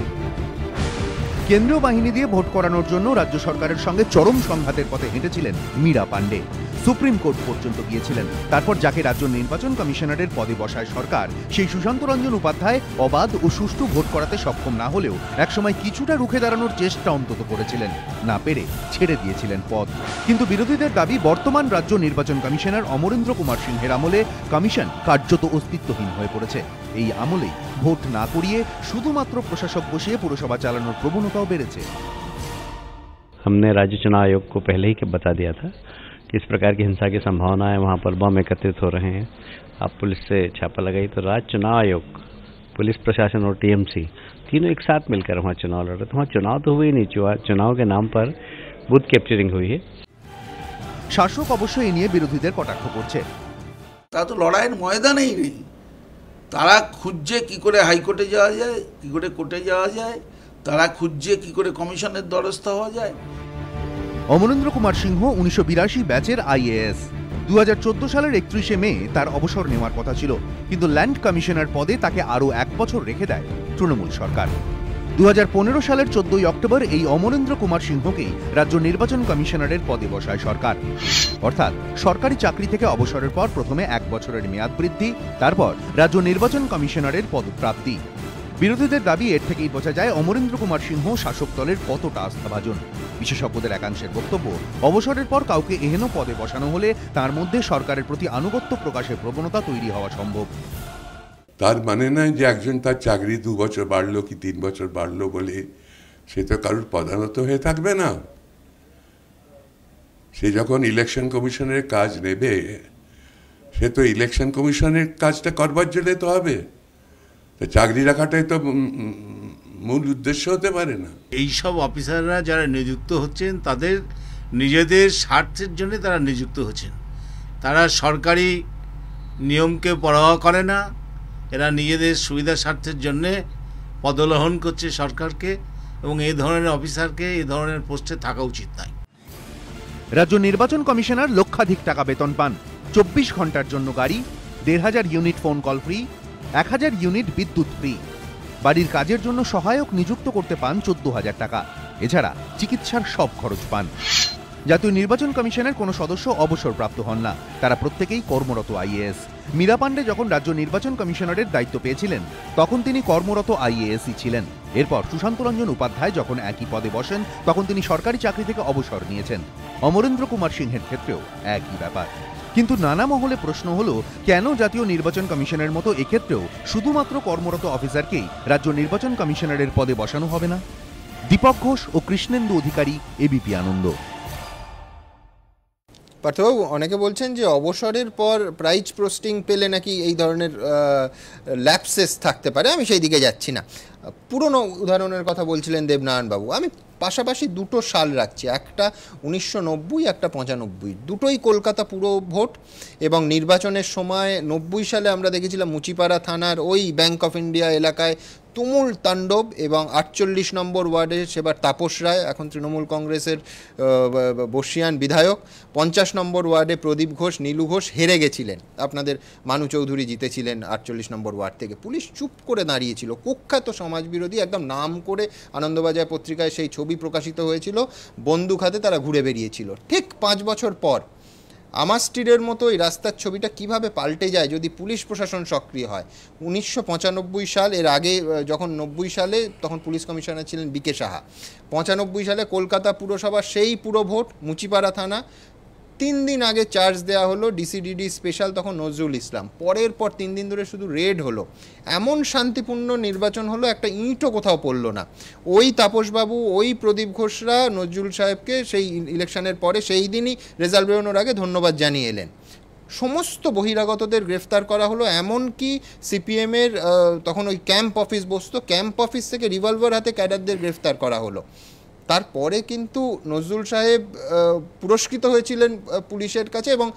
কেন্দ্রীয় বাহিনী দিয়ে ভোট করানোর জন্য রাজ্য সরকারের সঙ্গে চরম সংঘাতের পথে হেঁটেছিলেন মীরা পাণ্ডে, সুপ্রিম কোর্ট পর্যন্ত গিয়েছিলেন। তারপর যাকে রাজ্য নির্বাচন কমিশনারের পদে বসায় সরকার, সেই সুশান্ত রঞ্জন উপাধ্যায় অবাধ ও সুষ্ঠু ভোট করাতে সক্ষম না হলেও একসময় কিছুটা রুখে দাঁড়ানোর চেষ্টা অন্তত করেছিলেন, না পেরে ছেড়ে দিয়েছিলেন পদ। কিন্তু বিরোধীদের দাবি, বর্তমান রাজ্য নির্বাচন কমিশনার অমরেন্দ্র কুমার সিংহের আমলে কমিশন কার্যত অস্তিত্বহীন হয়ে পড়েছে। এই আমলেই ভোট না করিয়ে শুধুমাত্র প্রশাসক বসিয়ে পুরসভা চালানোর প্রবণতাও বেড়েছে। हमने राज्य चुनाव आयोग को पहले ही बता दिया था कि इस प्रकार की हिंसा की संभावना है, वहाँ पर बम एकत्रित हो रहे हैं। आप पुलिस से छापा लगाई तो राज्य चुनाव आयोग, पुलिस प्रशासन और टीएमसी तीनों एक साथ मिलकर वहाँ चुनाव लड़ रहे थे। वहाँ चुनाव तो हुए नहीं, चुनाव के नाम पर बुथ कैप्चरिंग हुई है। শাসক অবশ্য এই নিয়ে বিরোধীদের কটাক্ষ করছে। তা তো লড়াইয়ের ময়দানেই নেই। তারা খুঁজছে কি করে হাইকোর্টে যাওয়া যায়, কি করে কোর্টে যাওয়া যায়, তারা খুঁজছে কি করে কমিশনের দ্বারস্থ হওয়া যায়। অমরেন্দ্র কুমার সিংহ 1982 ব্যাচের আইএএস। 2014 সালের 31শে মে তার অবসর নেওয়ার কথা ছিল, কিন্তু ল্যান্ড কমিশনার পদে তাকে আরও 1 বছর রেখে দেয় তৃণমূল সরকার। 2015 সালের 14 অক্টোবর এই অমরেন্দ্র কুমার সিংহকেই রাজ্য নির্বাচন কমিশনারের পদে বসায় সরকার। অর্থাৎ সরকারি চাকরি থেকে অবসরের পর প্রথমে 1 বছরের মেয়াদ বৃদ্ধি, তারপর রাজ্য নির্বাচন কমিশনারের পদপ্রাপ্তি। বিরোধীদের দাবি, এর থেকেই বোঝা যায় অমরেন্দ্র কুমার সিংহ শাসক দলের কতটা আস্থাভাজন। বিশেষজ্ঞদের একাংশের বক্তব্য, অবসরের পর কাউকে এহেন পদে বসানো হলে তার মধ্যে সরকারের প্রতি আনুগত্য প্রকাশের প্রবণতা তৈরি হওয়া সম্ভব। তার মানে নয় যে একজন তার চাকরি 2 বছর বাড়লো কি 3 বছর বাড়লো বলে সে তো কারোর পদানত হয়ে থাকবে না। সে যখন ইলেকশন কমিশনের কাজ নেবে, সে তো ইলেকশন কমিশনের কাজটা করবার জন্য তো হবে। তো চাকরি রাখাটাই তো মূল উদ্দেশ্য হতে পারে না। এইসব অফিসাররা যারা নিযুক্ত হচ্ছেন তাদের নিজেদের স্বার্থের জন্য তারা নিযুক্ত হচ্ছেন, তারা সরকারি নিয়মকে পরোয়া করে না, এরা নিজেদের সুবিধা স্বার্থের জন্যে পদলোহন করছে সরকারকে, এবং এই ধরনের অফিসারকে এই ধরনের পোস্টে থাকা উচিত নয়। রাজ্য নির্বাচন কমিশনার লক্ষাধিক টাকা বেতন পান, 24 ঘন্টার জন্য গাড়ি, 1500 unit phone call free, 1000 unit বিদ্যুৎ ফ্রি। বাড়ির কাজের জন্য সহায়ক নিযুক্ত করতে পান 14,000 টাকা। এছাড়া চিকিৎসার সব খরচ পান। জাতীয় নির্বাচন কমিশনের কোনো সদস্য অবসরপ্রাপ্ত হন না, তারা প্রত্যেকেই কর্মরত আইএএস। মীরা পাণ্ডে যখন রাজ্য নির্বাচন কমিশনারের দায়িত্ব পেয়েছিলেন তখন তিনি কর্মরত আইএএসই ছিলেন। এরপর সুশান্ত রঞ্জন উপাধ্যায় যখন একই পদে বসেন তখন তিনি সরকারি চাকরি থেকে অবসর নিয়েছেন। অমরেন্দ্র কুমার সিংহের ক্ষেত্রেও একই ব্যাপার। কিন্তু নানা মহলে প্রশ্ন হলো, কেন জাতীয় নির্বাচন কমিশনের মতো এক্ষেত্রেও শুধুমাত্র কর্মরত অফিসারকেই রাজ্য নির্বাচন কমিশনারের পদে বসানো হবে না? দীপক ঘোষ ও কৃষ্ণেন্দু অধিকারী, এবিপি আনন্দ। পার্থবাবু, অনেকে বলছেন যে অবসরের পর প্রাইজ পোস্টিং পেলে নাকি এই ধরনের ল্যাপসেস থাকতে পারে। আমি সেই দিকে যাচ্ছি না। পুরনো উদাহরণের কথা বলছিলেন দেবনারায়ণবাবু। আমি পাশাপাশি দুটো সাল রাখছি, একটা 1990, একটা 95। দুটোই কলকাতা পুরো ভোট, এবং নির্বাচনের সময় 90 সালে আমরা দেখেছিলাম মুচিপাড়া থানার ওই ব্যাংক অফ ইন্ডিয়া এলাকায় তুমুল তাণ্ডব, এবং 48 নম্বর ওয়ার্ডে সেবার তাপস রায়, এখন তৃণমূল কংগ্রেসের বর্ষিয়ান বিধায়ক, 50 নম্বর ওয়ার্ডে প্রদীপ ঘোষ, নীলু ঘোষ হেরে গেছিলেন, আপনাদের মানু চৌধুরী জিতেছিলেন 48 নম্বর ওয়ার্ড থেকে। পুলিশ চুপ করে দাঁড়িয়েছিল। কুখ্যাত সমাজবিরোধী, একদম নাম করে আনন্দবাজার পত্রিকায় সেই ছবি প্রকাশিত হয়েছিল, বন্দুক হাতে তারা ঘুরে বেরিয়েছিল। ঠিক 5 বছর পর আমার স্ট্রিটের মতো এই রাস্তার ছবিটা কিভাবে পাল্টে যায় যদি পুলিশ প্রশাসন সক্রিয় হয়। 1995 সাল, এর আগে যখন 90 সালে তখন পুলিশ কমিশনার ছিলেন বিকে সাহা। 95 সালে কলকাতা পুরসভা সেই পুরো ভোট, মুচিপাড়া থানা, 3 দিন আগে চার্জ দেওয়া হলো ডিসিডিডি স্পেশাল, তখন নজরুল ইসলাম। পরের পর 3 দিন ধরে শুধু রেড হলো। এমন শান্তিপূর্ণ নির্বাচন হলো, একটা ইঁটও কোথাও পড়ল না। ওই তাপসবাবু, ওই প্রদীপ ঘোষরা নজরুল সাহেবকে সেই ইলেকশনের পরে সেই দিনই রেজাল্ট বেরোনোর আগে ধন্যবাদ জানিয়ে এলেন। সমস্ত বহিরাগতদের গ্রেফতার করা হলো। এমনকি সিপিএমের তখন ওই ক্যাম্প অফিস বসতো, ক্যাম্প অফিস থেকে রিভলভার হাতে ক্যাডারদের গ্রেফতার করা হলো। তারপরে কিন্তু নজরুল সাহেব পুরস্কৃত হয়েছিলেন পুলিশের কাছে, এবং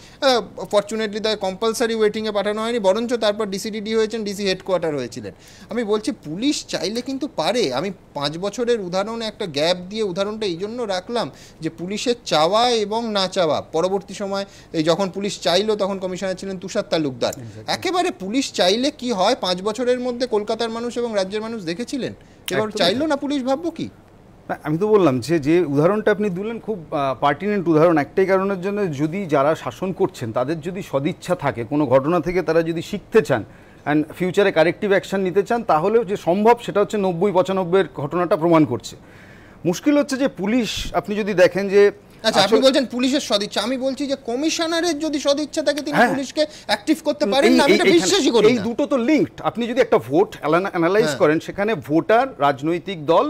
ফরচুনেটলি তাই কম্পালসারি ওয়েটিংয়ে পাঠানো হয়নি, বরঞ্চ তারপর ডিসিডিডি হয়েছেন, ডিসি হেডকোয়ার্টার হয়েছিলেন। আমি বলছি পুলিশ চাইলে কিন্তু পারে। আমি 5 বছরের উদাহরণে একটা গ্যাপ দিয়ে উদাহরণটা এই জন্য রাখলাম যে পুলিশের চাওয়া এবং না চাওয়া। পরবর্তী সময় এই যখন পুলিশ চাইলো তখন কমিশনার ছিলেন তুষার তালুকদার। একেবারে পুলিশ চাইলে কি হয় 5 বছরের মধ্যে কলকাতার মানুষ এবং রাজ্যের মানুষ দেখেছিলেন। এবার চাইলো না পুলিশ, ভাববো কি? আমি তো বললাম যে উদাহরণটা আপনি দিলেন খুব পার্টিনেন্ট উদাহরণ, একটাই কারণের জন্য, যদি যারা শাসন করছেন তাদের যদি সদিচ্ছা থাকে, কোনো ঘটনা থেকে তারা যদি শিখতে চান অ্যান্ড ফিউচারে কারেক্টিভ অ্যাকশন নিতে চান, তাহলেও যে সম্ভব সেটা হচ্ছে 90-95-এর ঘটনাটা প্রমাণ করছে। মুশকিল হচ্ছে যে পুলিশ, আপনি যদি দেখেন যে, আচ্ছা আপনি বলছেন পুলিশের সদিচ্ছা, আমি বলছি যে কমিশনারের যদি সদিচ্ছা থাকে তিনি পুলিশকে অ্যাক্টিভ করতে পারেন না, আমি এটা বিশ্বাসই করি না। এই দুটো তো লিঙ্কড। আপনি যদি একটা ভোট অ্যানালাইজ করেন, সেখানে ভোটার, রাজনৈতিক দল,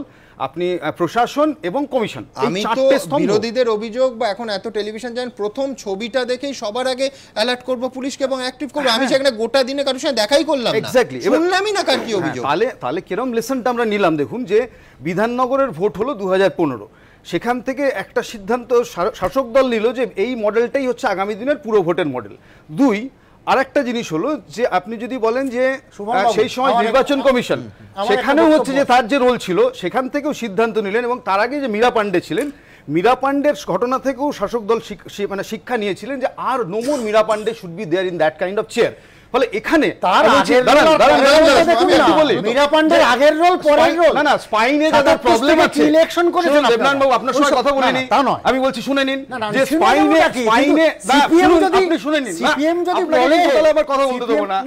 আপনি প্রশাসন এবং কমিশন, আমি তো বিরোধীদের অভিযোগ বা এখন এত টেলিভিশন জানেন, প্রথম ছবিটা দেখেই সবার আগে অ্যালার্ট করব পুলিশকে এবং অ্যাক্টিভ করব। আমি সেখানে গোটা দিনে কারোর সাথে দেখাই করলাম না, এক্স্যাক্টলি শুনলামই না কার কি অভিযোগ। তাহলে কিরম লেসনটা আমরা নিলাম দেখুন, যে বিধাননগরের ভোট হলো 2015, সেখান থেকে একটা সিদ্ধান্ত শাসক দল নিল যে এই মডেলটাই হচ্ছে আগামী দিনের পুরো ভোটের মডেল। 2, আর একটা জিনিস হলো যে আপনি যদি বলেন যে সেই সময় নির্বাচন কমিশন, সেখানেও হচ্ছে যে তার যে রোল ছিল, সেখান থেকেও সিদ্ধান্ত নিলেন, এবং তার আগে যে মীরা পাণ্ডে ছিলেন, মীরা পাণ্ডের ঘটনা থেকেও শাসক দল মানে শিক্ষা নিয়েছিলেন যে আর no more Meera Pandey should be there in that kind of chair. ফলে এখানে তার মীরা পাণ্ডের আগের রোল পরের রোল, না স্পাইনে যাদের প্রবলেম আছে, ইলেকশন করেছেন দেবনারায়ণ বাবু, আপনার সঙ্গে কথা বলে নি, আমি বলছি শুনে নিন যে স্পাইনে আপনি শুনে নিন, সিপিএম যদি বলে তাহলে আবার কথা বলতে দেবো না।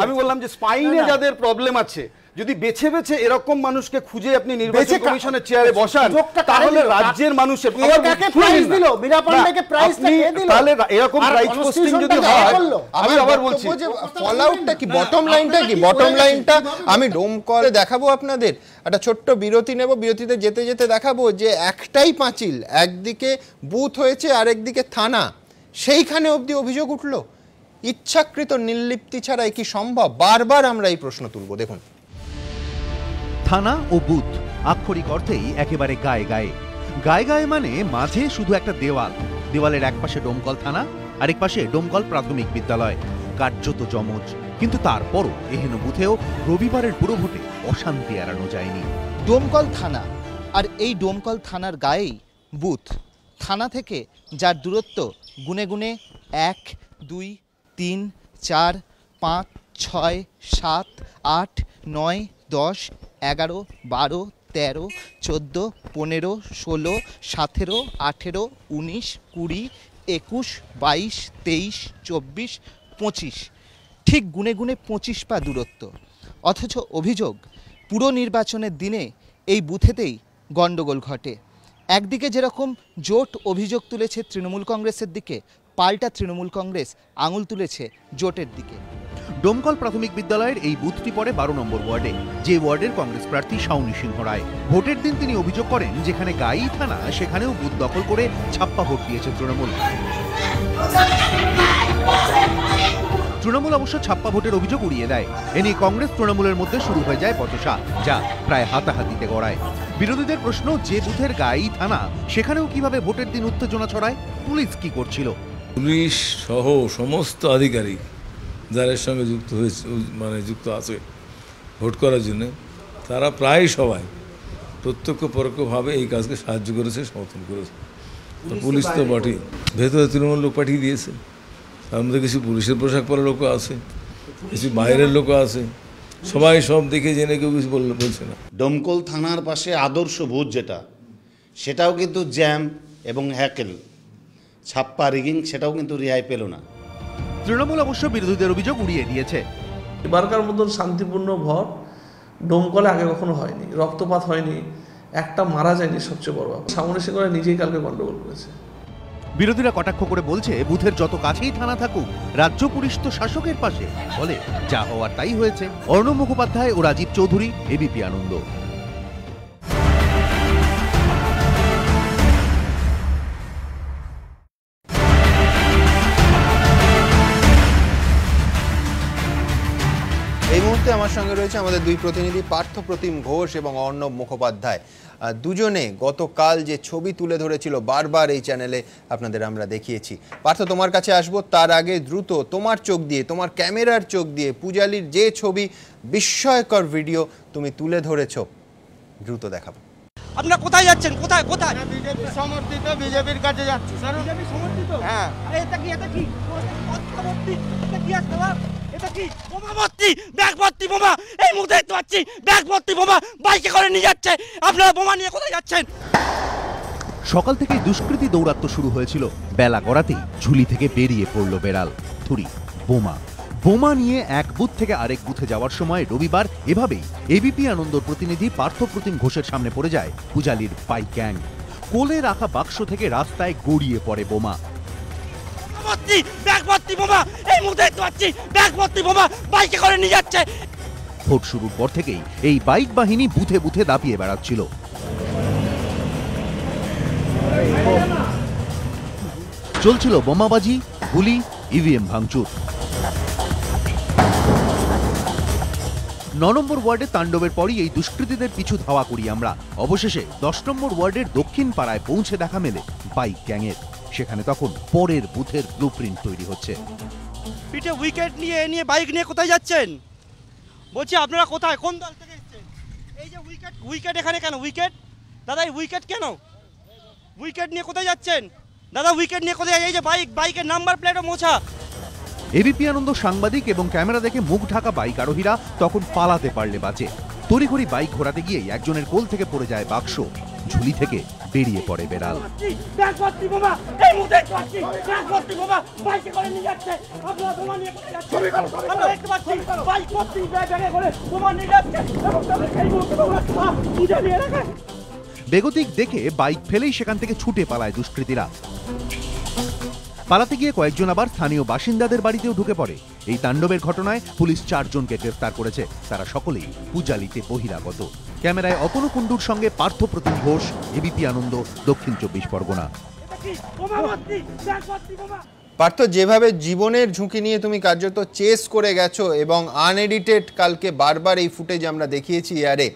আমি বললাম যে স্পাইনে যাদের প্রবলেম আছে, যদি বেছে বেছে এরকম মানুষকে খুঁজে আপনি নির্বাচন কমিশনের চেয়ারে বসান, তাহলে রাজ্যের মানুষের তাহলে এরকম প্রাইজ পোস্টিং যদি হয়, আমি আবার বলছি ফলআউটটা কি, বটম লাইনটা কি? বটম লাইনটা আমি ডোম করে দেখাবো আপনাদের। একটা ছোট্ট বিরতি নেব, বিরতিতে যেতে যেতে দেখাবো যে একটাই পাঁচিল, একদিকে বুথ হয়েছে আর একদিকে থানা, সেইখানে অবধি অভিযোগ উঠলো। ইচ্ছাকৃত নির্লিপ্তি ছাড়া কি সম্ভব? বারবার আমরা এই প্রশ্ন তুলবো। দেখুন, থানা ও বুথ আক্ষরিক অর্থেই একেবারে গায়ে গায়ে। গায়ে গায়ে মানে মাঝে শুধু একটা দেওয়াল, দেওয়ালের এক পাশে ডোমকল থানা, আরেক পাশে ডোমকল প্রাথমিক বিদ্যালয়। কার্যত জমজ, কিন্তু তারপরও এহেন বুথেও রবিবারের পুরভোটে অশান্তি এড়ানো যায়নি। ডোমকল থানা, আর এই ডোমকল থানার গায়েই বুথ। থানা থেকে যার দূরত্ব গুনে গুনে 1, 2, 3, 4, 5, 6, 7, 8, 9, 10, 11, 12, 13, 14, 15, 16, 17, 18, 19, 20, 21, 22, 23, 24, 25, ঠিক গুনে গুনে 25 পা দূরত্ব। অথচ অভিযোগ, পুরো নির্বাচনের দিনে এই বুথেতেই গণ্ডগোল ঘটে। একদিকে যেরকম জোট অভিযোগ তুলেছে তৃণমূল কংগ্রেসের দিকে, পাল্টা তৃণমূল কংগ্রেস আঙুল তুলেছে জোটের দিকে। ডোমকল প্রাথমিক বিদ্যালয়ের এই বুথটি পড়ে 12 নম্বর ওয়ার্ডে, যে ওয়ার্ডের কংগ্রেস প্রার্থী শাওনি সিংহ রায়। ভোটের দিন তিনি অভিযোগ করেন, যেখানে গাই থানা সেখানেও বুথ দখল করে ছাপ্পা ভোট দিয়েছে তৃণমূল। তৃণমূল অবশ্য ছাপ্পা ভোটের অভিযোগ উড়িয়ে দেয়। এ নিয়ে কংগ্রেস তৃণমূলের মধ্যে শুরু হয়ে যায় বচসা, যা প্রায় হাতাহাতিতে গড়ায়। বিরোধীদের প্রশ্ন, যে বুথের গাই থানা সেখানেও কিভাবে ভোটের দিন উত্তেজনা ছড়ায়, পুলিশ কি করছিল? পুলিশ সহ সমস্ত আধিকারিক যাদের সঙ্গে যুক্ত হয়েছে, মানে যুক্ত আছে ভোট করার জন্য, তারা প্রায় সবাই প্রত্যক্ষ পরোক্ষভাবে এই কাজকে সাহায্য করেছে, সমর্থন করেছে। পুলিশ তো বটেই, ভেতরে তৃণমূল লোক পাঠিয়ে দিয়েছে। তার মধ্যে কিছু পুলিশের পোশাক পরা লোকও আছে, কিছু বাইরের লোকও আছে। সবাই সব দেখে জেনে কেউ কিছু বলছে না। ডোমকল থানার পাশে আদর্শ বুথ যেটা, সেটাও কিন্তু জ্যাম এবং হ্যাকেল, ছাপ্পা রিগিং, সেটাও কিন্তু রেহাই পেল না। তৃণমূল অবশ্য বিরোধীদের অভিযোগ উড়িয়ে দিয়েছে। এবারকার মতন শান্তিপূর্ণ ভোট ডোমকলে আগে কখনো হয়নি, রক্তপাত হয়নি, একটা মারা যায়নি, সবচেয়ে বড় ব্যাপার। সামনে সে করে নিজেই কালকে গন্ডগোল করেছে। বিরোধীরা কটাক্ষ করে বলছে, বুথের যত কাছেই থানা থাকুক, রাজ্য পুলিশ তো শাসকের পাশে। বলে, যা হওয়ার তাই হয়েছে। অর্ণব মুখোপাধ্যায় ও রাজীব চৌধুরী, এবিপি আনন্দ। এই মুহূর্তে আমার সঙ্গে রয়েছে আমাদের দুই প্রতিনিধি পার্থ প্রতিম ঘোষ এবং অর্ণব মুখোপাধ্যায়। দুজনে গতকাল যে ছবি তুলে ধরেছিল বারবার এই চ্যানেলে আপনাদের আমরা দেখিয়েছি। পার্থ, তোমার কাছে আসবো, তার আগে দ্রুত তোমার চোখ দিয়ে, তোমার ক্যামেরার চোখ দিয়ে পূজালীর যে ছবি, বিস্ময়কর ভিডিও তুমি তুলে ধরেছো, দ্রুত দেখাবো। আপনারা কোথায় যাচ্ছেন? কোথায় কোথায়? বিজেপি সমর্থিত, বিজেপির কাছে যাচ্ছি স্যার। বিজেপি সমর্থিত? হ্যাঁ। এটা কি এটা কি এটা কি আছে বাবা? এটা কি বোমা ভর্তি, ব্যাগ ভর্তি বোমা, এই মুখ দেখতে পাচ্ছি, ব্যাগ ভর্তি বোমা বাইকে করে নিয়ে যাচ্ছে। আপনারা বোমা নিয়ে কোথায় যাচ্ছেন? সকাল থেকেই দুষ্কৃতী দৌরাত্ম শুরু হয়েছিল। বেলা গড়াতেই ঝুলি থেকে বেরিয়ে পড়ল বেড়াল, থুরি, বোমা। বোমা নিয়ে এক বুথ থেকে আরেক বুথে যাওয়ার সময় রবিবার এভাবেই এবিপি আনন্দর প্রতিনিধি পার্থ প্রতিম ঘোষের সামনে পড়ে যায় পূজালীর বাইক গ্যাং। কোলে রাখা বাক্স থেকে রাস্তায় গড়িয়ে পড়ে বোমা। ব্যাগ ভর্তি বোমা, এই মুখ দেখতে পাচ্ছি, ব্যাগ ভর্তি বোমা বাইকে করে নিয়ে যাচ্ছে। ভোট শুরুর পর থেকেই এই বাইক বাহিনী বুথে বুথে দাপিয়ে বেড়াচ্ছিল। চলছিল বোমাবাজি, গুলি, ইভিএম ভাঙচুর। 9 নম্বর ওয়ার্ডে তাণ্ডবের পরই এই দুষ্কৃতীদের পিছু ধাওয়া করি আমরা। অবশেষে 10 নম্বর ওয়ার্ডের দক্ষিণ পাড়ায় পৌঁছে দেখা মেলে বাইক গ্যাংয়ের। সেখানে তখন পরের বুথের ব্লুপ্রিন্ট তৈরি হচ্ছে। পিঠে উইকেট নিয়ে বাইক নিয়ে কোথায় যাচ্ছেন? বলছি আপনারা কোথায়, কোন দল থেকে এসেছেন? এই যে উইকেট এখানে কেন? উইকেট দাদা, এই উইকেট কেন? উইকেট নিয়ে কোথায় যাচ্ছেন দাদা? উইকেট নিয়ে কোথায়? এই যে বাইকের নাম্বার প্লেটও মোছা। এবিপি আনন্দ সাংবাদিক এবং ক্যামেরা দেখে মুখ ঢাকা বাইক আরোহীরা তখন পালাতে পারলে বাঁচে। তড়িঘড়ি বাইক ঘোরাতে গিয়েই একজনের কোল থেকে পড়ে যায় বাক্স, ঝুলি থেকে বেরিয়ে পড়ে বেড়াল। বেগতিক দেখে বাইক ফেলেই সেখান থেকে ছুটে পালায় দুষ্কৃতীরা। পালাতে গিয়ে কয়েকজন আবার স্থানীয় বাসিন্দাদের বাড়িতেও ঢুকে পড়ে। এই তাণ্ডবের ঘটনায় পুলিশ 4 জনকে গ্রেফতার করেছে। তারা সকলেই পূজালীতে বহিরাগত। ক্যামেরায় অতনু কুণ্ডুর সঙ্গে পার্থ প্রতিম ঘোষ, এবিপি আনন্দ, দক্ষিণ 24 পরগনা। পার্থ, যেভাবে জীবনের ঝুঁকি নিয়ে তুমি কার্যত চেস করে গেছো এবং আনএডিটেড কালকে বারবার এই ফুটেজ আমরা দেখিয়েছি এয়ারে,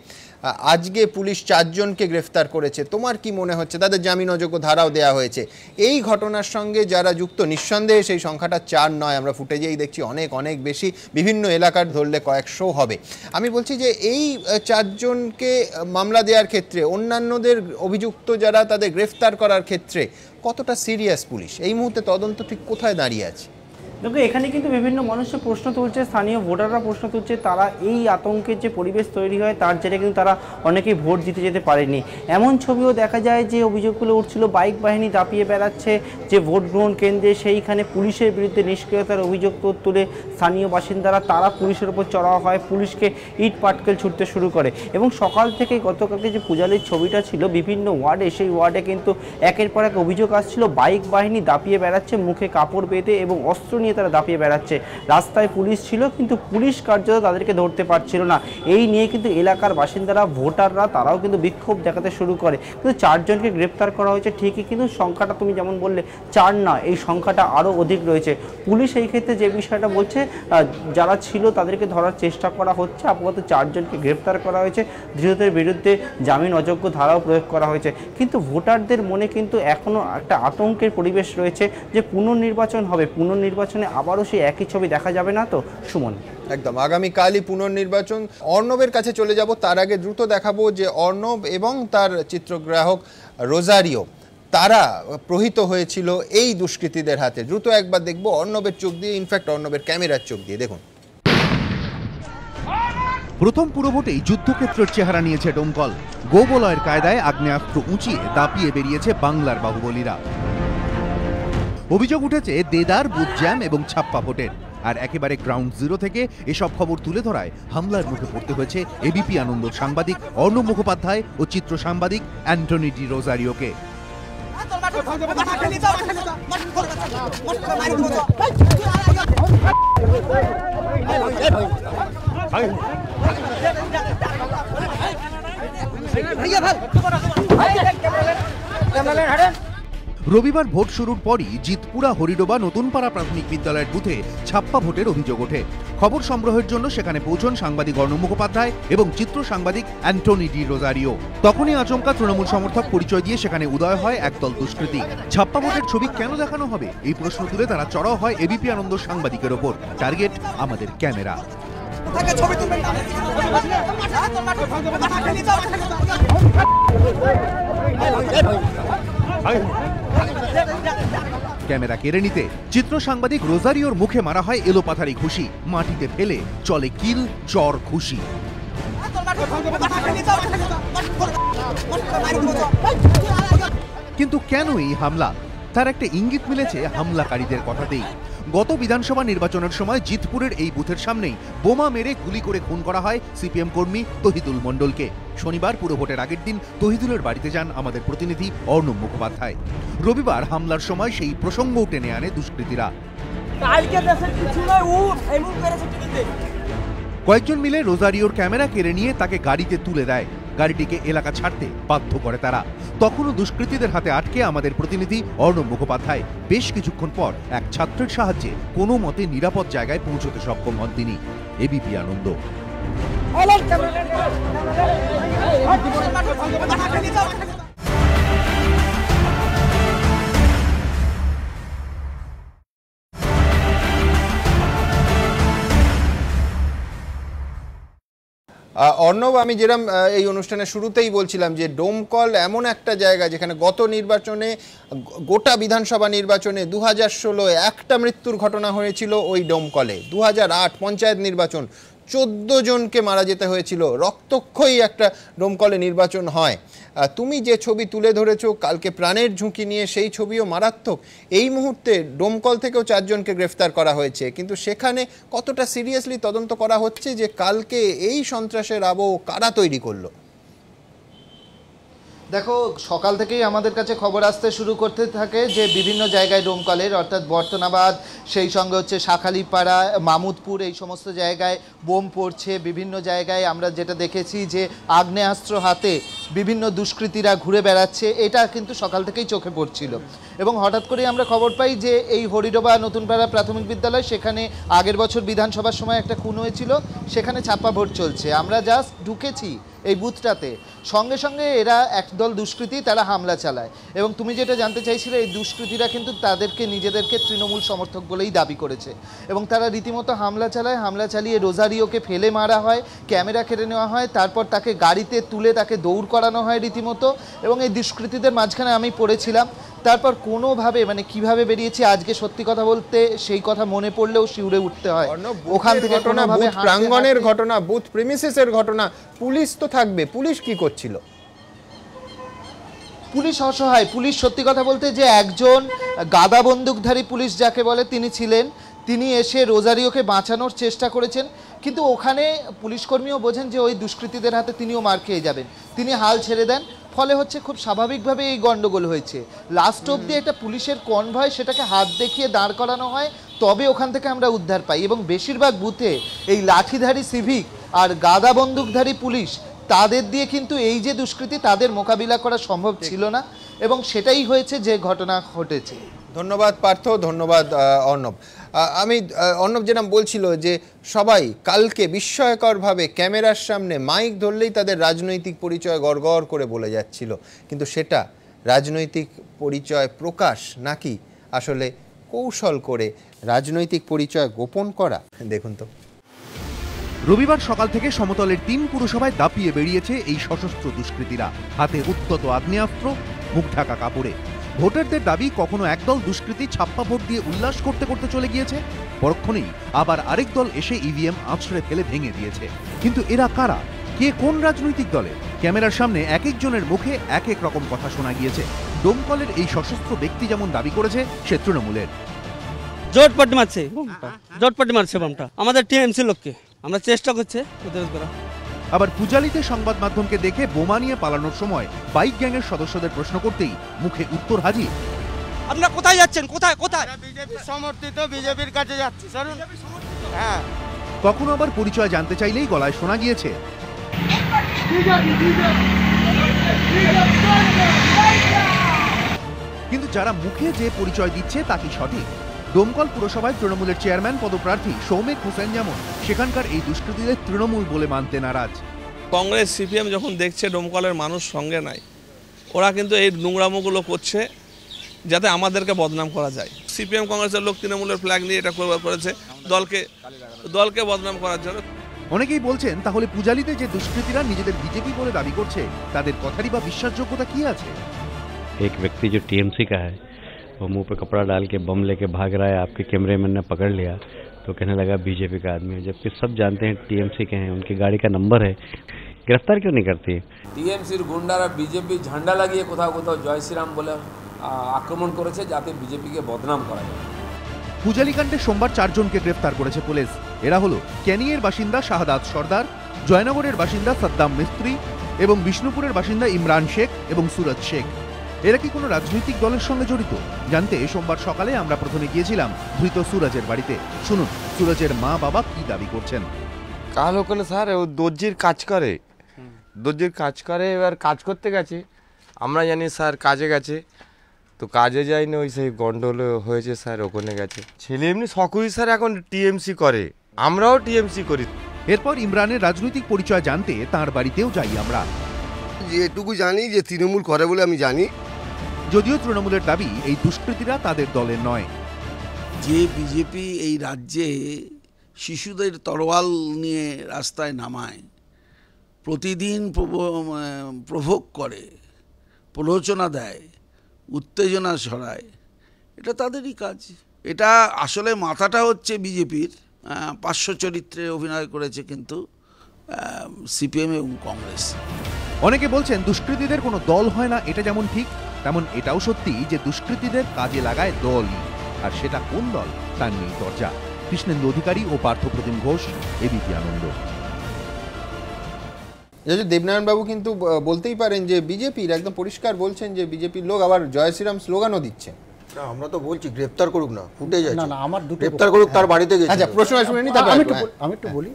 আজকে পুলিশ 4 জনকে গ্রেফতার করেছে, তোমার কি মনে হচ্ছে? তাদের জামিন অযোগ্য ধারাও দেওয়া হয়েছে। এই ঘটনার সঙ্গে যারা যুক্ত, নিঃসন্দেহে সেই সংখ্যাটা 4 নয়, আমরা ফুটেজেই দেখছি অনেক অনেক বেশি, বিভিন্ন এলাকার ধরলে কয়েকশো হবে। আমি বলছি যে এই 4 জনকে মামলা দেওয়ার ক্ষেত্রে, অন্যান্যদের অভিযুক্ত যারা তাদের গ্রেফতার করার ক্ষেত্রে কতটা সিরিয়াস পুলিশ? এই মুহূর্তে তদন্ত ঠিক কোথায় দাঁড়িয়ে আছে? দেখো, এখানে কিন্তু বিভিন্ন মানুষের প্রশ্ন তুলছে, স্থানীয় ভোটাররা প্রশ্ন তুলছে, তারা এই আতঙ্কের যে পরিবেশ তৈরি হয় তার জেরে কিন্তু তারা অনেকেই ভোট জিতে যেতে পারেনি। এমন ছবিও দেখা যায় যে অভিযোগগুলো উঠছিল, বাইক বাহিনী দাপিয়ে বেড়াচ্ছে যে ভোট গ্রহণ কেন্দ্রে, সেইখানে পুলিশের বিরুদ্ধে নিষ্ক্রিয়তার অভিযোগ তুলে স্থানীয় বাসিন্দারা তারা পুলিশের ওপর চড়াও হয়, পুলিশকে ইট পাটকেল ছুটতে শুরু করে। এবং সকাল থেকে গতকালকে যে পূজালির ছবিটা ছিল বিভিন্ন ওয়ার্ডে, সেই ওয়ার্ডে কিন্তু একের পর এক অভিযোগ আসছিল, বাইক বাহিনী দাপিয়ে বেড়াচ্ছে, মুখে কাপড় বেঁধে এবং অস্ত্র নিয়ে তারা দাপিয়ে বেড়াচ্ছে। রাস্তায় পুলিশ ছিল কিন্তু পুলিশ কার্যত তাদেরকে ধরতে পারছিল না। এই নিয়ে কিন্তু এলাকার বাসিন্দারা, ভোটাররা তারাও কিন্তু বিক্ষোভ দেখাতে শুরু করে। কিন্তু 4 জনকে গ্রেপ্তার করা হয়েছে ঠিকই, কিন্তু সংখ্যাটা তুমি যেমন বললে 4 না, এই সংখ্যাটা আরও অধিক রয়েছে। পুলিশ এই ক্ষেত্রে যে বিষয়টা বলছে, যারা ছিল তাদেরকে ধরার চেষ্টা করা হচ্ছে। আপাতত 4 জনকে গ্রেপ্তার করা হয়েছে, ধৃতদের বিরুদ্ধে জামিন অযোগ্য ধারাও প্রয়োগ করা হয়েছে। কিন্তু ভোটারদের মনে কিন্তু এখনও একটা আতঙ্কের পরিবেশ রয়েছে যে পুনর্নির্বাচন হবে, পুনর্নির্বাচনে আবারও সেই একই ছবি দেখা যাবে না তো সুমন? একদম, আগামীকালই পুনর্নির্বাচন। অর্ণবের কাছে চলে যাব, তার আগে দ্রুত দেখাবো যে অর্ণব এবং তার চিত্রগ্রাহক রোজারিও তারা প্রহিত হয়েছিল এই দুষ্কৃতীদের হাতে। দ্রুত একবার দেখবো অর্ণবের চোখ দিয়ে, ইনফ্যাক্ট অর্ণবের ক্যামেরার চোখ দিয়ে। দেখুন, প্রথম পুরভোটেই যুদ্ধক্ষেত্রের চেহারা নিয়েছে ডোমকল। গোবলয়ের কায়দায় আগ্নেয়াস্ত্র উঁচিয়ে দাপিয়ে বেরিয়েছে বাংলার বাহুবলীরা। অভিযোগ উঠেছে দেদার, বুথ জ্যাম এবং ছাপ্পা ভোটের। আর একেবারে গ্রাউন্ড জিরো থেকে এসব খবর তুলে ধরায় হামলার মুখে পড়তে হয়েছে এবিপি আনন্দর সাংবাদিক অর্ণব মুখোপাধ্যায় ও চিত্র সাংবাদিক অ্যান্টনি ডি রোজারিওকে। রবিবার ভোট শুরুর পরই জিতপুরা হরিডোবা নতুনপাড়া প্রাথমিক বিদ্যালয়ের বুথে ছাপ্পা ভোটের অভিযোগ ওঠে। খবর সংগ্রহের জন্য সেখানে পৌঁছন সাংবাদিক অর্ণব মুখোপাধ্যায় এবং চিত্র সাংবাদিক অ্যান্টনি ডি রোজারিও। তখনই আচমকা তৃণমূল সমর্থক পরিচয় দিয়ে সেখানে উদয় হয় একদল দুষ্কৃতী। ছাপ্পা ভোটের ছবি কেন দেখানো হবে এই প্রশ্ন তুলে তারা চড়াও হয় এবিপি আনন্দ সাংবাদিকের ওপর। টার্গেট আমাদের ক্যামেরা। ক্যামেরা কেড়ে নিতে চিত্র সাংবাদিক রোজারিওর মুখে মারা হয় এলোপাথারি ঘুষি, মাটিতে ফেলে চলে কিল, চর, ঘুষি। কিন্তু কেন এই হামলা? তার একটা ইঙ্গিত মিলেছে হামলাকারীদের কথাতেই। গত বিধানসভা নির্বাচনের সময় জিতপুরের এই বুথের সামনেই বোমা মেরে গুলি করে খুন করা হয় সিপিএম কর্মী তহিদুল মণ্ডলকে। শনিবার পুরো ভোটের আগের দিন তহিদুলের বাড়িতে যান আমাদের প্রতিনিধি অর্ণব মুখোপাধ্যায়। রবিবার হামলার সময় সেই প্রসঙ্গও টেনে আনে দুষ্কৃতীরা। কয়েকজন মিলে রোজারিওর ক্যামেরা কেড়ে নিয়ে তাকে গাড়িতে তুলে দেয়। গাড়িটিকে এলাকা ছাড়তে বাধ্য করে তারা। তখনও দুষ্কৃতীদের হাতে আটকে আমাদের প্রতিনিধি অর্ণব মুখোপাধ্যায়। বেশ কিছুক্ষণ পর এক ছাত্রের সাহায্যে কোনো মতে নিরাপদ জায়গায় পৌঁছতে সক্ষম হন তিনি। এবিপি আনন্দ। অর্ণব, আমি যেরকম এই অনুষ্ঠানের শুরুতেই বলছিলাম যে ডোমকল এমন একটা জায়গা যেখানে গত নির্বাচনে, গোটা বিধানসভা নির্বাচনে 2016 একটা মৃত্যুর ঘটনা হয়েছিল ওই ডোমকলে। 2008 পঞ্চায়েত নির্বাচন 14 জনকে মারা যেতে হয়েছিল। রক্তক্ষয়ী একটা ডোমকলে নির্বাচন হয়। তুমি যে ছবি তুলে ধরেছো কালকে প্রাণের ঝুঁকি নিয়ে, সেই ছবিও মারাত্মক। এই মুহূর্তে ডোমকল থেকেও 4 জনকে গ্রেফতার করা হয়েছে, কিন্তু সেখানে কতটা সিরিয়াসলি তদন্ত করা হচ্ছে যে কালকে এই সন্ত্রাসের আবহ কারা তৈরি করলো? দেখো, সকাল থেকেই আমাদের কাছে খবর আসতে শুরু করতে থাকে যে বিভিন্ন জায়গায় ডোমকলের, অর্থাৎ বর্তনাবাদ, সেই সঙ্গে হচ্ছে শাখালিপাড়া, মামুদপুর, এই সমস্ত জায়গায় বোম পড়ছে। বিভিন্ন জায়গায় আমরা যেটা দেখেছি যে আগ্নেয়াস্ত্র হাতে বিভিন্ন দুষ্কৃতীরা ঘুরে বেড়াচ্ছে, এটা কিন্তু সকাল থেকেই চোখে পড়ছিল। এবং হঠাৎ করেই আমরা খবর পাই যে এই হরিডোবা নতুনপাড়া প্রাথমিক বিদ্যালয়, সেখানে আগের বছর বিধানসভার সময় একটা খুন হয়েছিল, সেখানে ছাপ্পা ভোট চলছে। আমরা জাস্ট ঢুকেছি, এই বুথটাতে, সঙ্গে সঙ্গে এরা একদল দুষ্কৃতী তারা হামলা চালায়। এবং তুমি যেটা জানতে চাইছিলে, এই দুষ্কৃতীরা কিন্তু তাদেরকে নিজেদেরকে তৃণমূল সমর্থক বলেই দাবি করেছে এবং তারা রীতিমতো হামলা চালায়। হামলা চালিয়ে রোজারিওকে ফেলে মারা হয়, ক্যামেরা কেড়ে নেওয়া হয়, তারপর তাকে গাড়িতে তুলে তাকে দৌড় করানো হয় রীতিমতো। এবং এই দুষ্কৃতীদের মাঝখানে আমি পড়েছিলাম, তারপর কোনোভাবে মানে কিভাবে বেরিয়েছি আজকে সত্যি কথা বলতে সেই কথা মনে পড়লেও শিউরে উঠতে হয়। ওখান থেকে কোনোভাবে প্রাঙ্গণের ঘটনা, বুথ প্রিমিসেসের ঘটনা, পুলিশ তো থাকবে, পুলিশ কি করছিল? পুলিশ অসহায়। পুলিশ সত্যি কথা বলতে যে একজন গাদা বন্দুকধারী পুলিশ যাকে বলে তিনি ছিলেন, তিনি এসে রোজারিওকে বাঁচানোর চেষ্টা করেছেন, কিন্তু ওখানে পুলিশকর্মীও বোঝেন যে ওই দুষ্কৃতীদের হাতে তিনিও মার খেয়ে যাবেন, তিনি হাল ছেড়ে দেন। ফলে হচ্ছে খুব স্বাভাবিকভাবে এই গন্ডগোল হয়েছে। লাস্ট অবধি একটা পুলিশের কনভয় সেটাকে হাত দেখিয়ে দাঁড় করানো হয়, তবে ওখান থেকে আমরা উদ্ধার পাই। এবং বেশিরভাগ বুথে এই লাঠিধারী সিভিক আর গাদা বন্দুকধারী পুলিশ, তাদের দিয়ে কিন্তু এই যে দুষ্কৃতী তাদের মোকাবিলা করা সম্ভব ছিল না এবং সেটাই হয়েছে যে ঘটনা ঘটেছে। ধন্যবাদ পার্থ, ধন্যবাদ অর্ণব। আমি অর্ণব যেটা বলছিল যে সবাই কালকে বিস্ময়করভাবে ক্যামেরার সামনে মাইক ধরলেই তাদের রাজনৈতিক পরিচয় গড়গড় করে বলে যাচ্ছিল, কিন্তু সেটা রাজনৈতিক পরিচয় প্রকাশ নাকি আসলে কৌশল করে রাজনৈতিক পরিচয় গোপন করা? দেখুন তো। রবিবার সকাল থেকে সমতলের 3 পুরসভায় দাপিয়ে বেরিয়েছে এই সশস্ত্র দুষ্কৃতীরা, হাতে উত্তত আগ্নেয়াস্ত্র, মুখ ঢাকা কাপড়ে। ভোটারদের দাবি কখনো একদল দুষ্কৃতী ছাপ্পা ভোট দিয়ে উল্লাস করতে করতে চলে গিয়েছে, পরক্ষণেই আবার আরেক দল এসে ইভিএম আছড়ে ফেলে ভেঙে দিয়েছে। কিন্তু এরা কারা, কে কোন রাজনৈতিক দলে? ক্যামেরার সামনে এক একজনের মুখে এক এক রকম কথা শোনা গিয়েছে। ডোমকলের এই সশস্ত্র ব্যক্তি যেমন দাবি করেছে সে তৃণমূলের। জোটপাটি মারছে, জোটপাটি মারছে বামটা আমাদের টিএমসি লোককে, আমরা চেষ্টা করছি প্রতিরোধ করা। আবার পূজালিতে সংবাদ মাধ্যমকে দেখে বোমা নিয়ে পালানোর সময় বাইক গ্যাংয়ের সদস্যদের প্রশ্ন করতেই মুখে উত্তর হাজির। আপনারা কোথায় যাচ্ছেন? কোথায় কোথায়? বিজেপি সমর্থিত, বিজেপির কাছে যাচ্ছি স্যার। হ্যাঁ। কখনো আবার পরিচয় জানতে চাইলেই গলায় শোনা গিয়েছে কিন্তু যারা মুখে যে পরিচয় দিচ্ছে তা কি সঠিক? ডোমকল পুরসভায় তৃণমূলের চেয়ারম্যান পদপ্রার্থী সৌমেক হোসেন যেমন সেখানকার এই দুষ্কৃতীদের তৃণমূল বলে মানতে নারাজ। কংগ্রেস সিপিএম যখন দেখছে ডোমকলের মানুষ সঙ্গে নাই, ওরা কিন্তু এই নোংরামোগুলো করছে যাতে আমাদেরকে বদনাম করা যায়। সিপিএম কংগ্রেসের লোক তৃণমূলের ফ্ল্যাগ নিয়ে এটা করেছে দলকে বদনাম করার জন্য। অনেকেই বলছেন তাহলে পূজালিতে যে দুষ্কৃতীরা নিজেদের বিজেপি বলে দাবি করছে তাদের কথারই বা বিশ্বাসযোগ্যতা কি আছে? एक व्यक्ति जो टीएमसी का है वो मुंह पे कपड़ा डाल के बम लेके भाग रहा है, आपके कैमरेमैन ने पकड़ लिया तो कहने लगा बीजेपी का आदमी है, जबकि सब जानते हैं टीएमसी के हैं, उनकी गाड़ी का नंबर है, गिरफ्तार क्यों नहीं करती? টিএমসির গুন্ডারা বিজেপি ঝান্ডা লাগিয়ে কোথাও কোথাও জয় শ্রীরাম বলে আক্রমণ করেছে যাতে বিজেপিকে বদনাম করা যায়। পূজালিকাণ্ডে সোমবার 4 জনকে গ্রেফতার করেছে পুলিশ। এরা হলো ক্যানিয়ের বাসিন্দা শাহাদাত সর্দার, জয়নগরের বাসিন্দা সাদ্দাম মিস্ত্রি এবং বিষ্ণুপুরের বাসিন্দা ইমরান শেখ এবং সুরজ শেখ। এরা কি কোনো রাজনৈতিক দলের সঙ্গে জড়িত জানতে সোমবার সকালে আমরা প্রথমে গিয়েছিলাম ধৃত সুরজের বাড়িতে। শুনুন সুরজের মা বাবা কি দাবি করছেন। কাল ওখানে স্যার ও দর্জির কাজ করে, এবার কাজ করতে গেছে, আমরা জানি স্যার কাজে গেছে, তো কাজে যায়নি, ওই সেই গন্ডগোল হয়েছে স্যার, ওখানে গেছে। ছেলে এমনি শখই স্যার এখন টিএমসি করে, আমরাও টিএমসি করি। এরপর ইমরানের রাজনৈতিক পরিচয় জানতে তার বাড়িতেও যাই আমরা। যেটুকু জানি যে তৃণমূল করে বলে আমি জানি। যদিও তৃণমূলের দাবি এই দুষ্কৃতীরা তাদের দলের নয়। যে বিজেপি এই রাজ্যে শিশুদের তরোয়াল নিয়ে রাস্তায় নামায়, প্রতিদিন প্রভোগ করে, প্ররোচনা দেয়, উত্তেজনা ছড়ায়, এটা তাদেরই কাজ। এটা আসলে মাথাটা হচ্ছে বিজেপির, পার্শ্ব চরিত্রে অভিনয় করেছে কিন্তু সিপিএম এবং কংগ্রেস। অনেকে বলছেন দুষ্কৃতীদের কোনো দল হয় না, এটা যেমন ঠিক তেমন এটাও সত্যি যে দুষ্কৃতীদের কাজে লাগায় দলই, আর সেটা কোন দল তার নেই দরজা। কৃষ্ণেন্দু অধিকারী ও পার্থপ্রতিম ঘোষ, এবিপি আনন্দ। দেবনারায়ণ বাবু কিন্তু বলতেই পারেন যে বিজেপির একদম পরিষ্কার বলছেন যে বিজেপির লোক, আবার জয় শ্রীরাম স্লোগানও দিচ্ছে। আমরা তো বলছি গ্রেফতার করুক না, ফুটে যায় না না, আমার দুটো গ্রেফতার করুক, তার বাড়িতে গেছে। আচ্ছা প্রশ্ন শুনে নি, আমি একটু বলি।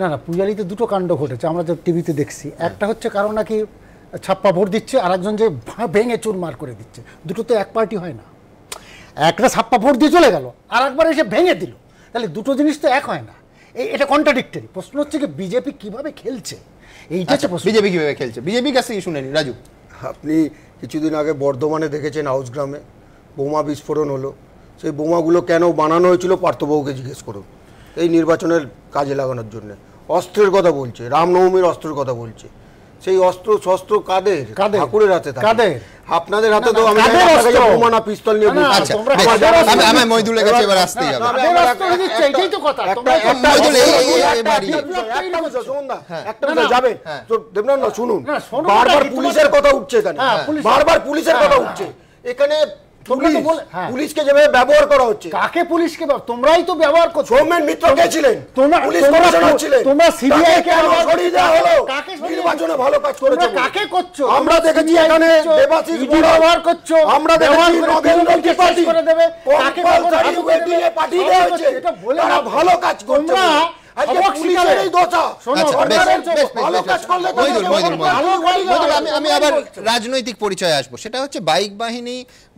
না না, পূজারিতে দুটো কাণ্ড ঘটেছে, আমরা যে টিভিতে দেখছি। একটা হচ্ছে কারণ নাকি ছাপ্পা ভোট দিচ্ছে, আর একজন যে ভেঙে চুরমার করে দিচ্ছে। দুটো তো এক পার্টি হয় না। একটা ছাপ্পা ভোট দিয়ে চলে গেল, আর একবার এসে ভেঙে দিল, তাহলে দুটো জিনিস তো এক হয় না। এটা কন্ট্রাডিক্টরি। প্রশ্ন হচ্ছে কি বিজেপি কিভাবে খেলছে, এইটা হচ্ছে প্রশ্ন। বিজেপি কিভাবে খেলছে, বিজেপির কাছ থেকে শুনে নিন রাজু। আপনি কিছুদিন আগে বর্ধমানে দেখেছেন হাউসগ্রামে বোমা বিস্ফোরণ হলো, সেই বোমাগুলো কেন বানানো হয়েছিল পার্থবাবুকে জিজ্ঞেস করুন। এই নির্বাচনের কাজে লাগানোর জন্য অস্ত্রের কথা বলছে, রামনবমীর অস্ত্রের কথা বলছে। সেই অস্ত্র শস্ত্র কাদের? ঠাকুরের হাতে থাকে। আপনাদের হাতে তো আমি বোমা না পিস্তল নিয়ে বলছি। আচ্ছা আমি মইদুলের কাছে এবার আসতেই হবে। এটাই তো কথা। একটা যাবে তো দেবনাথ না, শুনুন, বারবার পুলিশের কথা উঠছে এখানে, বারবার পুলিশের কথা উঠছে এখানে। পুলিশকে যেভাবে ব্যবহার করা হচ্ছে, কাকে পুলিশকে? তোমরাই তো ব্যবহার করছো। সৌমেন মিত্র কে ছিলেন? তোমরা সিবিআই কে সরিয়ে দেওয়া হলো, নির্বাচনে ভালো কাজ করেছো। কাকে করছো? আমরা দেখেছি এখানে দেবাশিস ব্যবহার করছো, আমরা দেখেছি নগেন্দ্র ত্রিপাঠী করে দেবে, কাকে পাঠিয়ে দেওয়া হয়েছে। তারা ভালো কাজ করছে। আমি আবার রাজনৈতিক পরিচয় আসবো, সেটা হচ্ছে বাইক বাহিনী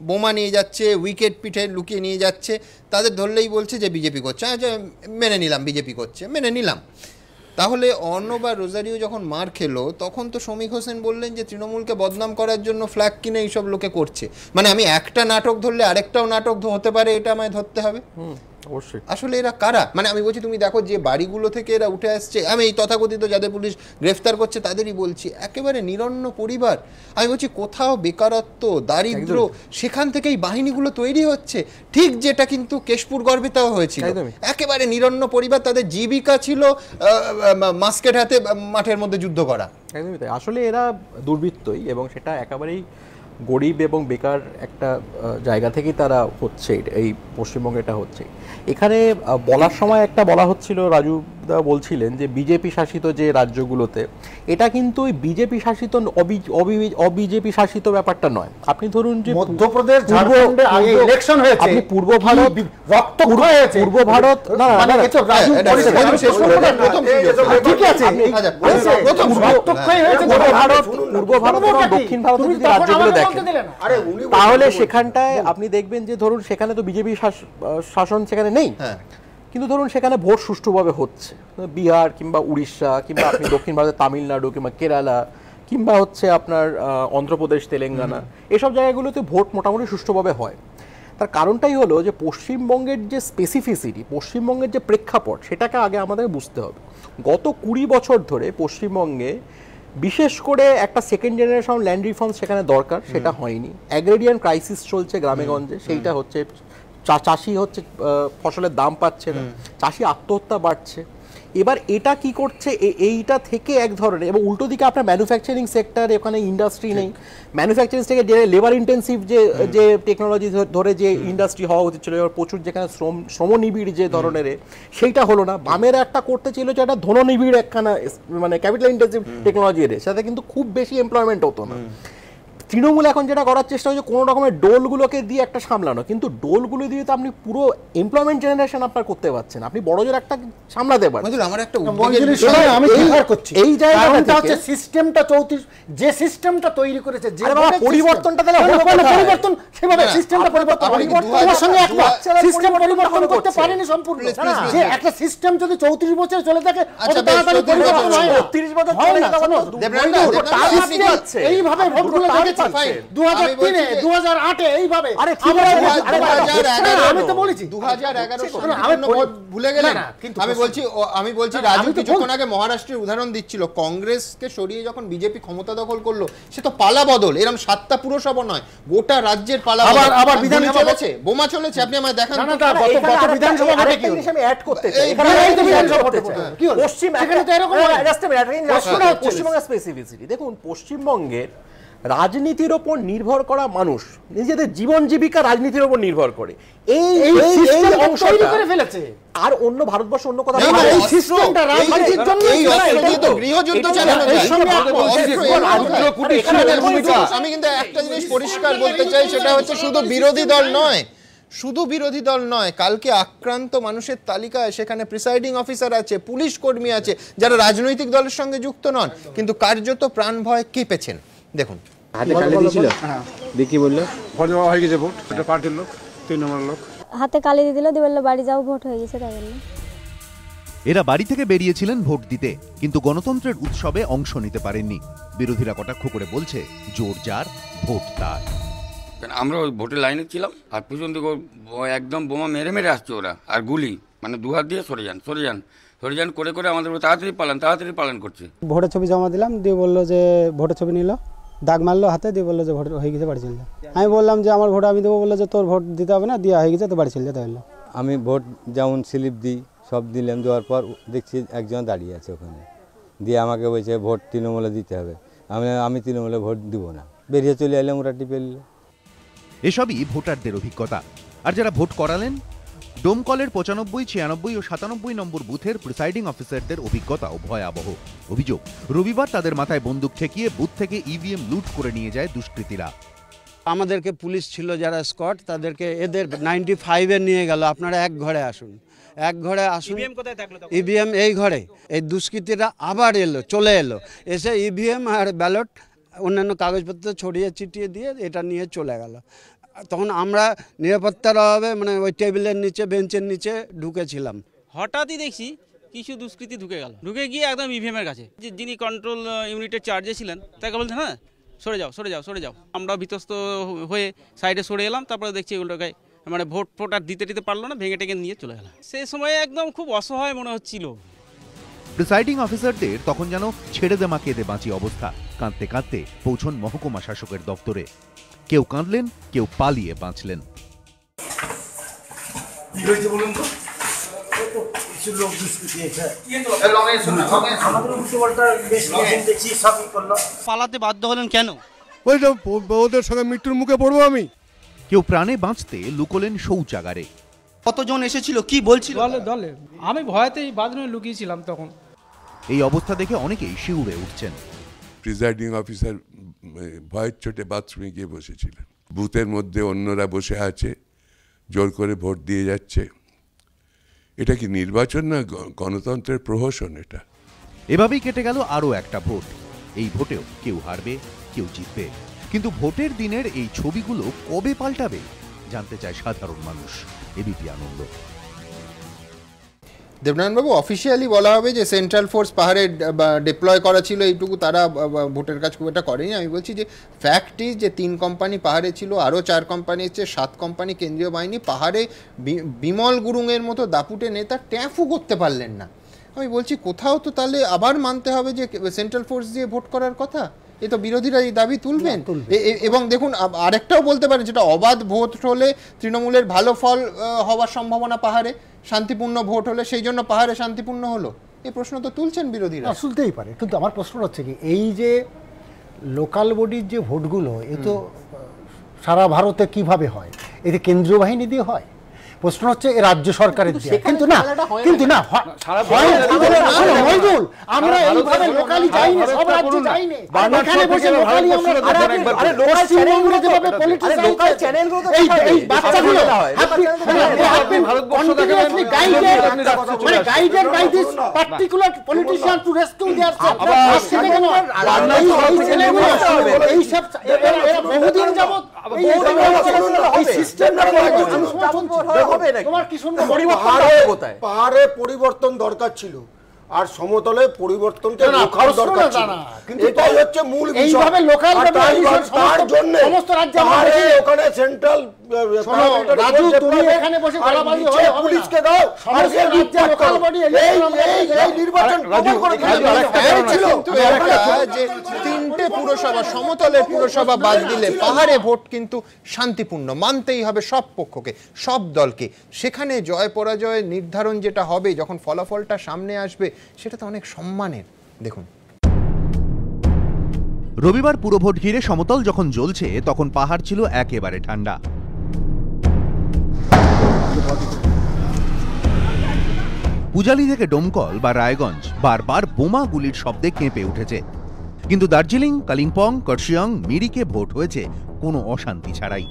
বোমা নিয়ে যাচ্ছে, উইকেট পিঠে লুকিয়ে নিয়ে যাচ্ছে, তাদের ধরলেই বলছে যে বিজেপি করছে। মেনে নিলাম বিজেপি করছে, মেনে নিলাম। তাহলে অর্ণ বা রোজারিও যখন মার খেলো তখন তো শমীক হোসেন বললেন যে তৃণমূলকে বদনাম করার জন্য ফ্ল্যাগ কিনে এইসব লোকে করছে। মানে আমি একটা নাটক ধরলে আরেকটাও নাটক হতে পারে, এটা আমায় ধরতে হবে। অবশ্যই। আসলে এরা কারা? মানে আমি বলছি, তুমি দেখো যে বাড়িগুলো থেকে এরা উঠে আসছে, আমি এই তথাকথিত যাদের পুলিশ গ্রেফতার করছে তাদেরই বলছি, একেবারে নিরন্ন পরিবার। আমি বলছি কোথাও বেকারত্ব, দারিদ্র, সেখান থেকেই বাহিনীগুলো তৈরি হচ্ছে। ঠিক যেটা কিন্তু কেশপুর গর্বিতাও হয়েছিল, একেবারে নিরন্ন পরিবার, তাদের জীবিকা ছিল মাস্কেট হাতে মাঠের মধ্যে যুদ্ধ করা। একদমই তাই। আসলে এরা দুর্বৃত্তই, এবং সেটা একেবারেই গরিব এবং বেকার একটা জায়গা থেকেই তারা হচ্ছে, এই পশ্চিমবঙ্গে এটা হচ্ছে। এখানে বলার সময় একটা বলা হচ্ছিল, রাজুদা বলছিলেন যে বিজেপি শাসিত যে রাজ্যগুলোতে, এটা কিন্তু ওই বিজেপি শাসিত অবিজেপি শাসিত ব্যাপারটা নয়। আপনি ধরুন যে মধ্যপ্রদেশ, ঝাড়খণ্ডে আগে ইলেকশন হয়েছে, আপনি পূর্ব ভারত রক্তক্ষয় হয়েছে, পূর্ব ভারত না এটা রাজু ঠিক আছে, রক্তক্ষয় হয়েছে পূর্ব ভারত এবং দক্ষিণ ভারতের যদি রাজ্যগুলো দেখেন, তাহলে সেখানটায় আপনি দেখবেন যে ধরুন সেখানে তো বিজেপি শাসন সেখানে নেই, কিন্তু ধরুন সেখানে ভোট সুষ্ঠুভাবে হচ্ছে। বিহার কিংবা উড়িষ্যা কিংবা আপনি দক্ষিণ ভারতের তামিলনাড়ু কিংবা কেরালা কিংবা হচ্ছে আপনার অন্ধ্রপ্রদেশ, তেলেঙ্গানা, এসব জায়গাগুলোতে ভোট মোটামুটি সুষ্ঠুভাবে হয়। তার কারণটাই হলো যে পশ্চিমবঙ্গের যে স্পেসিফিসিটি, পশ্চিমবঙ্গের যে প্রেক্ষাপট, সেটাকে আগে আমাদের বুঝতে হবে। গত 20 বছর ধরে পশ্চিমবঙ্গে বিশেষ করে একটা সেকেন্ড জেনারেশন ল্যান্ড রিফর্ম সেখানে দরকার, সেটা হয়নি। অ্যাগ্রেরিয়ান ক্রাইসিস চলছে গ্রামেগঞ্জে, সেইটা হচ্ছে। চাষি হচ্ছে ফসলের দাম পাচ্ছে না, চাষি আত্মহত্যা বাড়ছে। এবার এটা কি করছে, এইটা থেকে এক ধরনের, এবং উল্টো দিকে আপনার ম্যানুফ্যাকচারিং সেক্টর, এখানে ইন্ডাস্ট্রি নেই। ম্যানুফ্যাকচারিং সেক্টর যে লেবার ইন্টেন্সিভ যে টেকনোলজি ধরে যে ইন্ডাস্ট্রি হওয়া উচিত ছিল, প্রচুর যেখানে শ্রমনিবিড় যে ধরনের, সেইটা হলো না। বামের একটা করতে ছিল যে একটা ধননিবিড় একখানা মানে ক্যাপিটাল ইন্টেন্সিভ টেকনোলজি এর, সাথে কিন্তু খুব বেশি এমপ্লয়মেন্ট হতো না। তৃণমূল এখন যেটা করার চেষ্টা হচ্ছে কোনো রকমের ডোলগুলোকে দিয়ে একটা সামলানো, কিন্তু ডোলগুলো দিয়ে তো আপনি পুরো এমপ্লয়মেন্ট জেনারেশন আপনার করতে পারছেন, আপনি বড় জোর একটা সামলাতে পারেন। আমার একটা আমি ক্লিয়ার করছি, এই জায়গাটা হচ্ছে সিস্টেমটা 34 যে সিস্টেমটা তৈরি করেছে, যে পরিবর্তনটা তাহলে পরিবর্তন সেভাবে সিস্টেমটা পরিবর্তন তোমার সঙ্গে একমত, সিস্টেম পরিবর্তন করতে পারেনি সম্পূর্ণ। যে একটা সিস্টেম যদি 34 বছর চলে থাকে, অত তাড়াতাড়ি পরিবর্তন হয় না। 32 বছর চলে গেছে, এইভাবে ভোটগুলো দেখেছি 2003 এ 2008 এ এইভাবে। আমি তো বলেছি 2011 ভুলে গেলেন। আমি বলছি রাজু কিছুক্ষণ আগে মহারাষ্ট্রের উদাহরণ দিচ্ছিল, কংগ্রেসকে সরিয়ে যখন বিজেপি ক্ষমতা দখল করলো, সে তো পালা বদল, এরকম 7টা পুরসভা নয়, গোটা রাজ্যের পালা বদল। আবার বিধানসভা চলেছে, বোমা চলেছে, আপনি আমায় দেখান। বিধানসভা আমি অ্যাড করতে চাই, পশ্চিমবঙ্গের স্পেসিফিসিটি দেখুন। পশ্চিমবঙ্গের রাজনীতির ওপর নির্ভর করা মানুষ নিজেদের জীবন জীবিকা রাজনীতির ওপর নির্ভর করে, এই অংশটা করে ফেলেছে। আর অন্য ভারতবর্ষ অন্য কথা, এই সিস্টেমটা রাজনীতির জন্য গৃহযুদ্ধ চালানো যায়। আমি কিন্তু একটা জিনিস পরিষ্কার বলতে চাই, সেটা হচ্ছে শুধু বিরোধী দল নয়, শুধু বিরোধী দল নয়, কালকে আক্রান্ত মানুষের তালিকায় সেখানে প্রিসাইডিং অফিসার আছে, পুলিশ কর্মী আছে, যারা রাজনৈতিক দলের সঙ্গে যুক্ত নন, কিন্তু কার্যত প্রাণ ভয় কেঁপেছেন। দেখুন হাতে কালি দিয়েছিল, দেখি বললো ভোট দেওয়া হয়ে গেছে, ভোট এটা পার্টির লোক, 3 নম্বর লোক হাতে কালি দিয়ে দিল, দিয়ে বললো বাড়ি যাও, ভোট হয়ে গেছে। তাই বললো এরা বাড়ি থেকে বেরিয়েছিলেন ভোট দিতে, কিন্তু গণতন্ত্রের উৎসবে অংশ নিতে পারেননি। বিরোধীরা কটাক্ষ করে বলছে, জোর যার ভোট তার। আমরা ওই ভোটের লাইনে ছিলাম, আর পিছন থেকে একদম বোমা মেরে মেরে আসছে ওরা, আর গুলি, মানে দুহাত দিয়ে সরে যান সরে যান সরে যান করে করে আমাদের তাড়াতাড়ি পালন করছে। ভোটের ছবি জমা দিলাম, দিয়ে বললো যে ভোটের ছবি নিল, দাগ মারলো হাতে, দিয়ে বললো যে ভোট হয়ে গেছে, বাড়ি চলে যা। আমি বললাম যে আমার ভোট আমি দেবো, বললো যে তোর ভোট দিতে হবে না, দেওয়া হয়ে গেছে, তো বাড়ি চলে যেতে হলো। আমি ভোট যেমন স্লিপ দিই, সব দিলাম, দেওয়ার পর দেখছি একজন দাঁড়িয়ে আছে ওখানে, দিয়ে আমাকে বলছে ভোট তৃণমূলে দিতে হবে। আমি তৃণমূলে ভোট দিব না, বেরিয়ে চলে এলাম, ওরা টিপে নিল। এসবই ভোটারদের অভিজ্ঞতা। আর যারা ভোট করালেন, ডোমকলের 95, 96 ও 97 নম্বর বুথের প্রিসাইডিং অফিসারদের অভিজ্ঞতাও ভয়াবহ। অভিযোগ, রবিবার তাদের মাথায় বন্দুক ঠেকিয়ে বুথ থেকে ইভিএম লুট করে নিয়ে যায় দুষ্কৃতীরা। আমাদেরকে পুলিশ ছিল যারা স্কট, তাদেরকে এদের 95-এ নিয়ে গেল, আপনারা এক ঘরে আসুন, এক ঘরে আসুন। ইভিএম এই ঘরে, এই দুষ্কৃতীরা আবার চলে এলো, এসে ইভিএম আর ব্যালট অন্যান্য কাগজপত্র ছড়িয়ে ছিটিয়ে দিয়ে এটা নিয়ে চলে গেল। তখন আমরা নিরাপত্তার অভাবে মানে ওই টেবিলের নিচে, বেঞ্চের নিচে ঢুকেছিলাম। হঠাৎই দেখছি কিছু দুষ্কৃতী ঢুকে গেল, ঢুকে গিয়ে একদম ইভিএমের কাছে, যিনি কন্ট্রোল ইউনিটের চার্জে ছিলেন তাকে বলছেন, হ্যাঁ সরে যাও সরে যাও সরে যাও। আমরা বিতস্ত হয়ে সাইডে সরে এলাম, তারপরে দেখছি ওগুলোকে মানে ভোট আর দিতে পারলো না, ভেঙে টেঙে নিয়ে চলে গেল। সেই সময় একদম খুব অসহায় মনে হচ্ছিল। প্রিসাইডিং অফিসারদের তখন যেন ছেড়ে দে মা কেঁদে বাঁচি অবস্থা। কাঁদতে কাঁদতে পৌঁছন মহকুমা শাসকের দপ্তরে। কেউ কাঁদলেন, কেউ পালিয়ে বাঁচলেন। পালাতে বাধ্য হলেন কেন? ওদের সঙ্গে মৃত্যুর মুখে পড়বো আমি। কেউ প্রাণে বাঁচতে লুকোলেন শৌচাগারে। কতজন এসেছিল, কি বলছিল? দলে আমি ভয়তেই বাথরুমে লুকিয়েছিলাম তখন। এই অবস্থা দেখে অনেকেই শিউরে উঠছেন। প্রিসাইডিং অফিসার ভয়ের চোটে বাথরুমে গিয়ে বসেছিলেন। বুথের মধ্যে অন্যরা বসে আছে, জোর করে ভোট দিয়ে যাচ্ছে। এটা কি নির্বাচন না গণতন্ত্রের প্রহসন? এটা এভাবেই কেটে গেল আরও একটা ভোট। এই ভোটেও কেউ হারবে, কেউ জিতবে, কিন্তু ভোটের দিনের এই ছবিগুলো কবে পাল্টাবে জানতে চায় সাধারণ মানুষ। এবিপি আনন্দ। দেবনারায়ণবাবু, অফিসিয়ালি বলা হবে যে সেন্ট্রাল ফোর্স পাহাড়ে ডিপ্লয় করা ছিল, এইটুকু তারা ভোটের কাজ খুব একটা করেনি। আমি বলছি যে ফ্যাক্ট ইজ যে 3 কোম্পানি পাহাড়ে ছিল, আরও 4 কোম্পানি এসছে, 7 কোম্পানি কেন্দ্রীয় বাহিনী। পাহাড়ে বিমল গুরুংয়ের মতো দাপুটে নেতা ট্যাফু করতে পারলেন না। আমি বলছি কোথাও তো তাহলে আবার মানতে হবে যে সেন্ট্রাল ফোর্স দিয়ে ভোট করার কথা। এ তো বিরোধীরা এই দাবি তুলবেন। এবং দেখুন, আরেকটাও বলতে পারেন, যেটা অবাধ ভোট হলে তৃণমূলের ভালো ফল হওয়ার সম্ভাবনা পাহাড়ে, শান্তিপূর্ণ ভোট হলে সেই জন্য পাহাড়ে শান্তিপূর্ণ হলো, এই প্রশ্ন তো তুলছেন বিরোধীরা। তুলতেই পারে, কিন্তু আমার প্রশ্ন হচ্ছে কি, এই যে লোকাল বডির যে ভোটগুলো, এ তো সারা ভারতে কিভাবে হয়? এতে কেন্দ্রীয় বাহিনী দিয়ে হয়? প্রশ্ন হচ্ছে রাজ্য সরকারের দিয়ে, কিন্তু না আমরা এইভাবে লোকালি যাইনি, সব রাজ্যে যাইনি, এখানে বসে লোকালি আমরা আরে লোকাল চ্যানেলগুলো যেভাবে পলিটিক্স লোকাল চ্যানেলগুলো এই বাচ্চাগুলো continuously guided by this particular politician to rescue their এই সব বহুদিন যাবত এই সিস্টেম পাহাড়ে পরিবর্তন দরকার ছিল, আর সমতলে পরিবর্তনকে রোখার দরকার ছিল। এটাই হচ্ছে মূল বিষয়। তার জন্য পাহাড়ে ওখানে সেন্ট্রাল রাজু, তুমি এখানে বসে গলাবাজি হয়, পুলিশকে দাও, এই নির্বাচন ছিল যে 3টে পুরসভা, সমতলের পুরসভা বাদ দিলে পাহাড়ে ভোট কিন্তু শান্তিপূর্ণ, মানতেই হবে সব পক্ষকে, সব দলকে। সেখানে জয় পরাজয় নির্ধারণ যেটা হবে, যখন ফলাফলটা সামনে আসবে, সেটা তো অনেক সম্মানের। দেখুন, রবিবার পুরভোট ঘিরে সমতল যখন জ্বলছে, তখন পাহাড় ছিল একেবারে ঠান্ডা। পূজালি থেকে ডোমকল বা রায়গঞ্জ বারবার বোমা গুলির শব্দে কেঁপে উঠেছে। কিন্তু দার্জিলিং, কালিম্পং, কার্শিয়াং, মিরিকে ভোট হয়েছে কোনো অশান্তি ছাড়াই।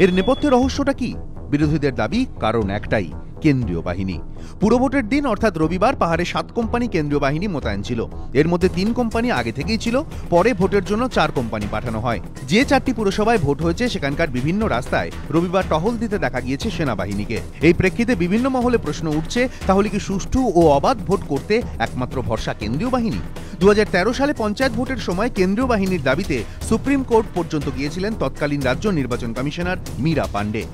এর নেপথ্যে রহস্যটা কি? বিরোধীদের দাবি কারণ একটাই, কেন্দ্রীয় বাহিনী। পুরভোটের দিন অর্থাৎ রবিবার পাহাড়ে 7 কোম্পানি কেন্দ্রীয় বাহিনী মোতায়েন ছিল। এর মধ্যে 3 কোম্পানি আগে থেকেই ছিল, পরে ভোটের জন্য 4 কোম্পানি পাঠানো হয়। যে 4টি পুরসভায় ভোট হয়েছে সেখানকার বিভিন্ন রাস্তায় রবিবার টহল দিতে দেখা গিয়েছে সেনাবাহিনীকে। এই প্রেক্ষিতে বিভিন্ন মহলে প্রশ্ন উঠছে, তাহলে কি সুষ্ঠু ও অবাধ ভোট করতে একমাত্র ভরসা কেন্দ্রীয় বাহিনী? 2013 সালে পঞ্চায়েত ভোটের সময় কেন্দ্রীয় বাহিনীর দাবিতে সুপ্রিম কোর্ট পর্যন্ত গিয়েছিলেন তৎকালীন রাজ্য নির্বাচন commissioner Meera Pande.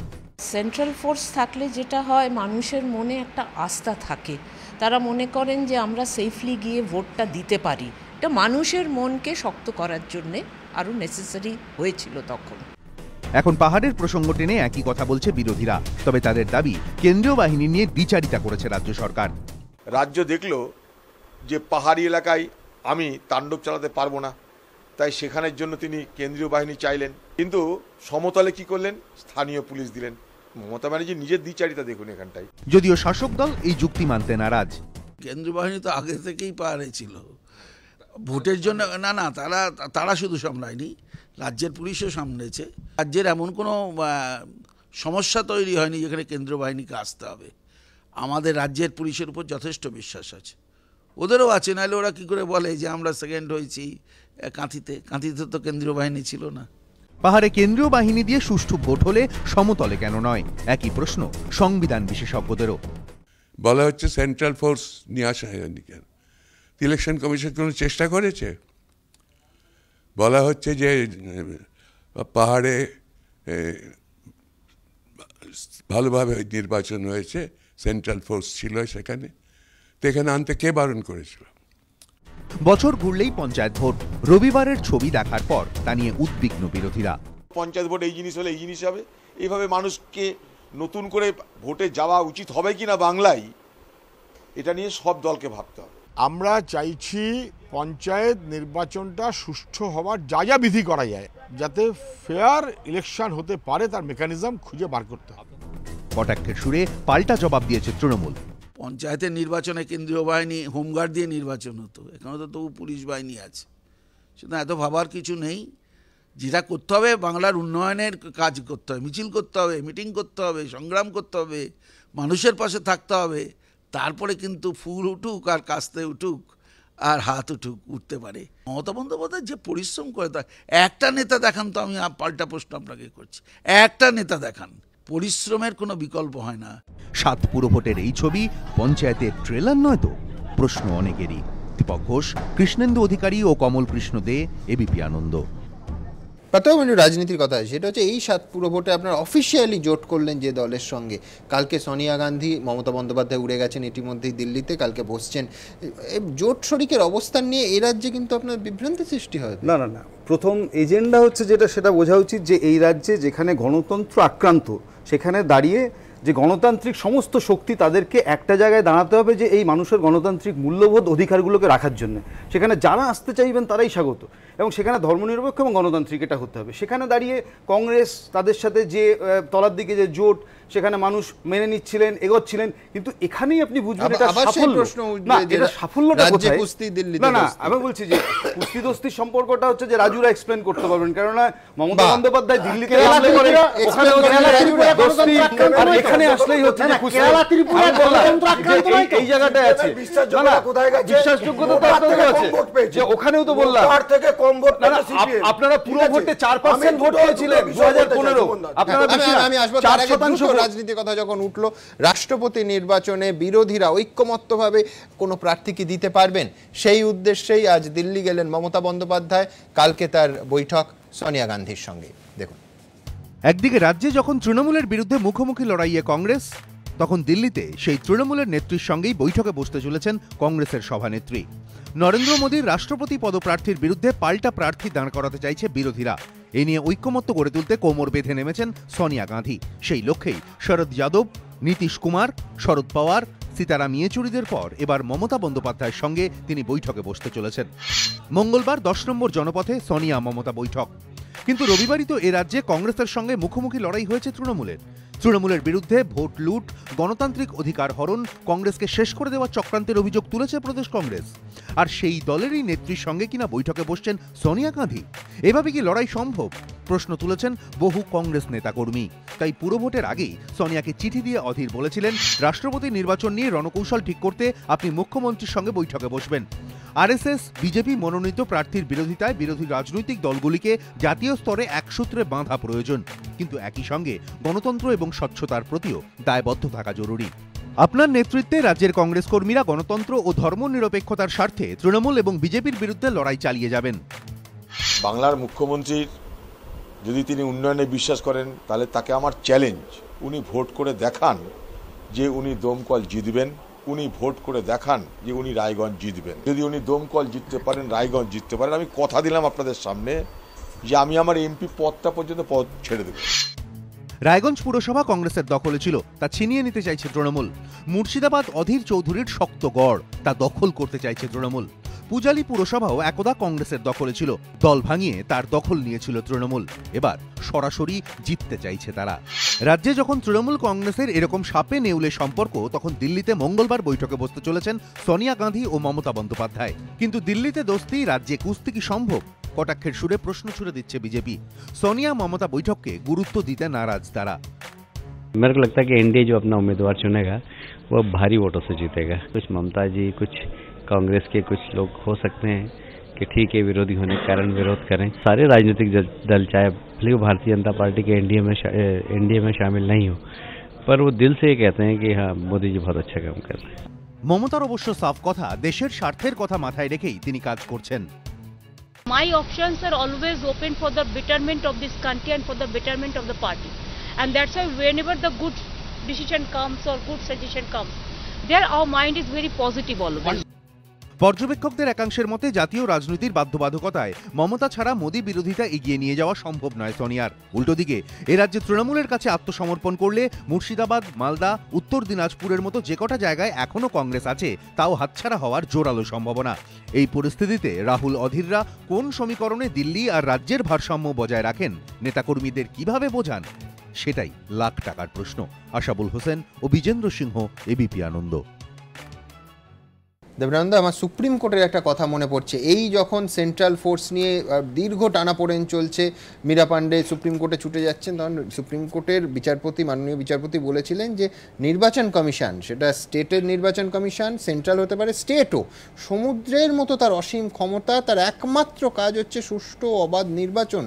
Central force থাকলে যেটা হয়, মানুষের মনে একটা আস্থা থাকে, তারা মনে করেন যে আমরা সেফলি গিয়ে ভোটটা দিতে পারি। এটা মানুষের মনকে শক্ত করার জন্যে আরও নেসেসারি হয়েছিল তখন। এখন পাহাড়ের প্রসঙ্গ টেনে একই কথা বলছে বিরোধীরা, তবে তাদের দাবি কেন্দ্রীয় বাহিনী নিয়ে দ্বিচারিতা করেছে রাজ্য সরকার। রাজ্য দেখলো যে পাহাড়ি এলাকায় আমি তাণ্ডব চালাতে পারবো না, তাই সেখানের জন্য তিনি কেন্দ্রীয় বাহিনী চাইলেন, কিন্তু সমতলে কি করলেন, স্থানীয় পুলিশ দিলেন। মমতা ব্যানার্জি নিজের দ্বিচারিতা দেখুন এখানটায়। যদিও শাসক দল এই যুক্তি মানতে নারাজ। কেন্দ্রীয় বাহিনী তো আগে থেকেই পাহাড়ে ছিল, ভোটের জন্য না তারা শুধু সামলায়নি, রাজ্যের পুলিশও সামলেছে। রাজ্যের এমন কোনো সমস্যা তৈরি হয়নি যেখানে কেন্দ্রীয় বাহিনীকে আসতে হবে। আমাদের রাজ্যের পুলিশের উপর যথেষ্ট বিশ্বাস আছে, ওদেরও আছে, নাহলে ওরা কি করে বলে যে আমরা সেকেন্ড হয়েছি কাঁথিতে তো কেন্দ্রীয় বাহিনী ছিল না। পাহাড়ে কেন্দ্রীয় বাহিনী দিয়ে সুষ্ঠু ভোট হলে সমতলে কেন নয়, একই প্রশ্ন সংবিধান বিশেষজ্ঞদেরও। বলা হচ্ছে সেন্ট্রাল ফোর্স নিয়ে আসা হয়নি কেন? ইলেকশন কমিশন কোনো চেষ্টা করেছে? বলা হচ্ছে যে পাহাড়ে ভালোভাবে নির্বাচন হয়েছে, সেন্ট্রাল ফোর্স ছিল সেখানে, তো এখানে আনতে কে বারণ করেছিল? বছর ঘুরলেই পঞ্চায়েত ভোট। রবিবারের ছবি দেখার পর তা নিয়ে উদ্বিগ্ন বিরোধীরা। পঞ্চায়েত ভোট এই জিনিস হলে এই জিনিস হবে, এইভাবে মানুষকে নতুন করে ভোটে যাওয়া উচিত হবে কিনা বাংলায়, এটা নিয়ে সব দলকে ভাবতে হবে। আমরা চাইছি পঞ্চায়েত নির্বাচনটা সুষ্ঠু হওয়ার যা বিধি করা যায়, যাতে ফেয়ার ইলেকশন হতে পারে তার মেকানিজম খুঁজে বার করতে হবে। কটাক্ষের সুরে পাল্টা জবাব দিয়েছে তৃণমূল। পঞ্চায়েতের নির্বাচনে কেন্দ্রীয় বাহিনী হোমগার্ড দিয়ে নির্বাচন হতো, এখানে তো তবু পুলিশ বাহিনী আছে, সুতরাং এত ভাবার কিছু নেই। যেটা করতে হবে, বাংলার উন্নয়নের কাজ করতে হবে, মিছিল করতে হবে, মিটিং করতে হবে, সংগ্রাম করতে হবে, মানুষের পাশে থাকতে হবে, তারপরে কিন্তু ফুল উঠুক আর কাস্তে উঠুক আর হাত উঠতে পারে। মমতা বন্দ্যোপাধ্যায় যে পরিশ্রম করে, তা একটা নেতা দেখান তো, আমি পাল্টা প্রশ্ন আপনাকে করছি, একটা নেতা দেখান, পরিশ্রমের কোনো বিকল্প হয় না। 7 পুরভোটের এই ছবি পঞ্চায়েতের ট্রেলার নয় তো? প্রশ্ন অনেকেরই। দীপক ঘোষ, কৃষ্ণেন্দু অধিকারী ও কমল কৃষ্ণ দে, এবিপি আনন্দ। রাজনীতির কথা, সেটা হচ্ছে এই 7 পুরভোটে আপনারা অফিসিয়ালি জোট করলেন যে দলের সঙ্গে। কালকে সোনিয়া গান্ধী, মমতা বন্দ্যোপাধ্যায় উড়ে গেছেন ইতিমধ্যেই দিল্লিতে, কালকে বসছেন। জোট শরিকের অবস্থান নিয়ে এই রাজ্যে কিন্তু আপনার বিভ্রান্তি সৃষ্টি হয় না। প্রথম এজেন্ডা হচ্ছে সেটা বোঝা উচিত যে এই রাজ্যে যেখানে গণতন্ত্র আক্রান্ত, সেখানে দাঁড়িয়ে যে গণতান্ত্রিক সমস্ত শক্তি তাদেরকে একটা জায়গায় দাঁড়াতে হবে যে এই মানুষের গণতান্ত্রিক মূল্যবোধ অধিকারগুলোকে রাখার জন্য। সেখানে যারা আসতে চাইবেন তারাই স্বাগত, এবং সেখানে ধর্মনিরপেক্ষ এবং গণতান্ত্রিক এটা হতে হবে। সেখানে দাঁড়িয়ে কংগ্রেস তাদের সাথে যে তলার দিকে যে জোট, সেখানে মানুষ মেনে নিচ্ছিলেন, এগোচ্ছিলেন, কিন্তু এখানেই আপনি বুঝবেন এটা সাফল্য না। এটা সাফল্যটা কোথায়? না, আমি বলছি যে কুস্তি দোস্তির সম্পর্কটা হচ্ছে যে রাজুরা এক্সপ্লেন করতে পারবেন, কেননা মমতা বন্দ্যোপাধ্যায় দিল্লিতে হামলা করে, আর এখানে আসলেই হচ্ছে যে কুস্তি। এই জায়গাটায় আছে বিশ্বাসযোগ্যতা আছে, যে ওখানেও তো বললাম আপনারা পুরো ভোটে 4% ভোট পেয়েছিলেন 2015, আপনারা বেশি। আমি আসবো তার আগে রাজনীতির কথা যখন উঠলো, রাষ্ট্রপতি নির্বাচনে বিরোধীরা ঐক্যমত্যভাবে কোনো প্রার্থী কি দিতে পারবেন, সেই উদ্দেশ্যেই আজ দিল্লি গেলেন মমতা বন্দ্যোপাধ্যায়। কালকে তার বৈঠক সোনিয়া গান্ধীর সঙ্গে। দেখুন, একদিকে রাজ্যে যখন তৃণমূলের বিরুদ্ধে মুখোমুখি লড়াইয়ে কংগ্রেস, তখন দিল্লিতে সেই তৃণমূলের নেত্রীর সঙ্গেই বৈঠকে বসতে চলেছেন কংগ্রেসের সভানেত্রী। নরেন্দ্র মোদীর রাষ্ট্রপতি পদপ্রার্থীর বিরুদ্ধে পাল্টা প্রার্থী দাঁড় করাতে চাইছে বিরোধীরা। এ নিয়ে ঐক্যমত্য গড়ে তুলতে কোমর বেঁধে নেমেছেন সোনিয়া গান্ধী। সেই লক্ষ্যেই শরদ যাদব, নীতিশ কুমার, শরদ পাওয়ার, সীতারাম ইয়েচুরিদের পর এবার মমতা বন্দ্যোপাধ্যায়ের সঙ্গে তিনি বৈঠকে বসতে চলেছেন। মঙ্গলবার 10 নম্বর জনপথে সোনিয়া মমতা বৈঠক। কিন্তু রবিবারই তো এ রাজ্যে কংগ্রেসের সঙ্গে মুখোমুখি লড়াই হয়েছে তৃণমূলের বিরুদ্ধে ভোট লুট, গণতান্ত্রিক অধিকার হরণ, কংগ্রেসকে শেষ করে দেওয়ার চক্রান্তের অভিযোগ তুলেছে প্রদেশ কংগ্রেস। আর সেই দলেরই নেত্রীর সঙ্গে কিনা বৈঠকে বসছেন সোনিয়া গান্ধী। এভাবে কি লড়াই সম্ভব? প্রশ্ন তুলেছেন বহু কংগ্রেস নেতাকর্মী। তাই পুরভোটের আগেই সোনিয়াকে চিঠি দিয়ে অধীর বলেছিলেন, রাষ্ট্রপতি নির্বাচন নিয়ে রণকৌশল ঠিক করতে আপনি মুখ্যমন্ত্রীর সঙ্গে বৈঠকে বসবেন। আরএসএস বিজেপি মনোনীত প্রার্থীর বিরোধিতায় বিরোধী রাজনৈতিক দলগুলিকে জাতীয় স্তরে একসূত্রে বাঁধা প্রয়োজন, কিন্তু একই সঙ্গে গণতন্ত্র এবং স্বচ্ছতার প্রতিও দায়বদ্ধ থাকা জরুরি। আপনার নেতৃত্বে রাজ্যের কংগ্রেস কর্মীরা গণতন্ত্র ও ধর্মনিরপেক্ষতার স্বার্থে তৃণমূল এবং বিজেপির বিরুদ্ধে লড়াই চালিয়ে যাবেন। বাংলার মুখ্যমন্ত্রীর যদি তিনি উন্নয়নে বিশ্বাস করেন, তাহলে তাকে আমার চ্যালেঞ্জ, উনি ভোট করে দেখান যে উনি দমকল জিতবেন, উনি ভোট করে দেখান যে উনি রায়গঞ্জ জিতবেন। যদি উনি দমকল জিততে পারেন, রায়গঞ্জ জিততে পারেন, আমি কথা দিলাম আপনাদের সামনে যে আমি আমার এমপি পদটা পর্যন্ত পদ ছেড়ে দেব। রায়গঞ্জ পুরসভা কংগ্রেসের দখলে ছিল, তা ছিনিয়ে নিতে চাইছে তৃণমূল। মুর্শিদাবাদ অধীর চৌধুরীর শক্ত গড়, তা দখল করতে চাইছে তৃণমূল। পূজালী পুরসভাও একদা কংগ্রেসের দখলে ছিল, দল ভাঙিয়ে তার দখল নিয়েছিল তৃণমূল। এবার সরাসরি জিততে চাইছে তারা। রাজ্যে যখন তৃণমূল কংগ্রেসের এরকম সাপে নেউলে সম্পর্ক, তখন দিল্লিতে মঙ্গলবার বৈঠকে বসতে চলেছেন সোনিয়া গান্ধী ও মমতা বন্দ্যোপাধ্যায়। কিন্তু দিল্লিতে দোস্তি, রাজ্যে কুস্তি কি সম্ভব? কটাক্ষের সুরে প্রশ্ন ছুড়ে দিচ্ছে বিজেপি। সোনিয়া মমতা বৈঠককে গুরুত্ব দিতে नाराज তারা। मेरे को लगता है कि एनडीए जो अपना उम्मीदवार चुनेगा वो भारी वोटों से जीतेगा। कुछ ममता जी, कुछ कांग्रेस के कुछ लोग हो सकते हैं कि ठीक है विरोधी होने के कारण विरोध करें। सारे राजनीतिक दल चाहे भले वो भारतीय जनता पार्टी के एनडीए में शामिल नहीं हो, पर वो दिल से ये कहते हैं कि हाँ मोदी जी बहुत अच्छा काम कर रहे हैं। মমতার অবশ্য সাফ কথা, দেশের স্বার্থের কথা মাথায় রেখেই তিনি কাজ করছেন। My options are always open for the betterment of this country and for the betterment of the party, and that's why whenever the good decision comes or good suggestion comes, there our mind is very positive always. পর্যবেক্ষকদের একাংশের মতে জাতীয় রাজনীতির বাধ্যবাধকতায় মমতা ছাড়া মোদী বিরোধিতা এগিয়ে নিয়ে যাওয়া সম্ভব নয় সোনিয়ার। উল্টো দিকে এ রাজ্যে তৃণমূলের কাছে আত্মসমর্পণ করলে মুর্শিদাবাদ, মালদা, উত্তর দিনাজপুরের মতো যে কটা জায়গায় এখনও কংগ্রেস আছে তাও হাতছাড়া হওয়ার জোরালো সম্ভাবনা। এই পরিস্থিতিতে রাহুল অধীররা কোন সমীকরণে দিল্লি আর রাজ্যের ভারসাম্য বজায় রাখেন, নেতাকর্মীদের কিভাবে বোঝান, সেটাই লাখ টাকার প্রশ্ন। আশাবুল হোসেন ও বিজেন্দ্র সিংহ, এবিপি আনন্দ। দেবরানন্দ, আমার সুপ্রিম কোর্টের একটা কথা মনে পড়ছে। এই যখন সেন্ট্রাল ফোর্স নিয়ে দীর্ঘ টানাপোড়েন চলছে, মীরা পাণ্ডে সুপ্রিম কোর্টে ছুটে যাচ্ছেন, তখন সুপ্রিম কোর্টের বিচারপতি, মাননীয় বিচারপতি বলেছিলেন যে নির্বাচন কমিশন, সেটা স্টেটের নির্বাচন কমিশন, সেন্ট্রাল হতে পারে, স্টেটও, সমুদ্রের মতো তার অসীম ক্ষমতা, তার একমাত্র কাজ হচ্ছে সুষ্ঠু অবাধ নির্বাচন।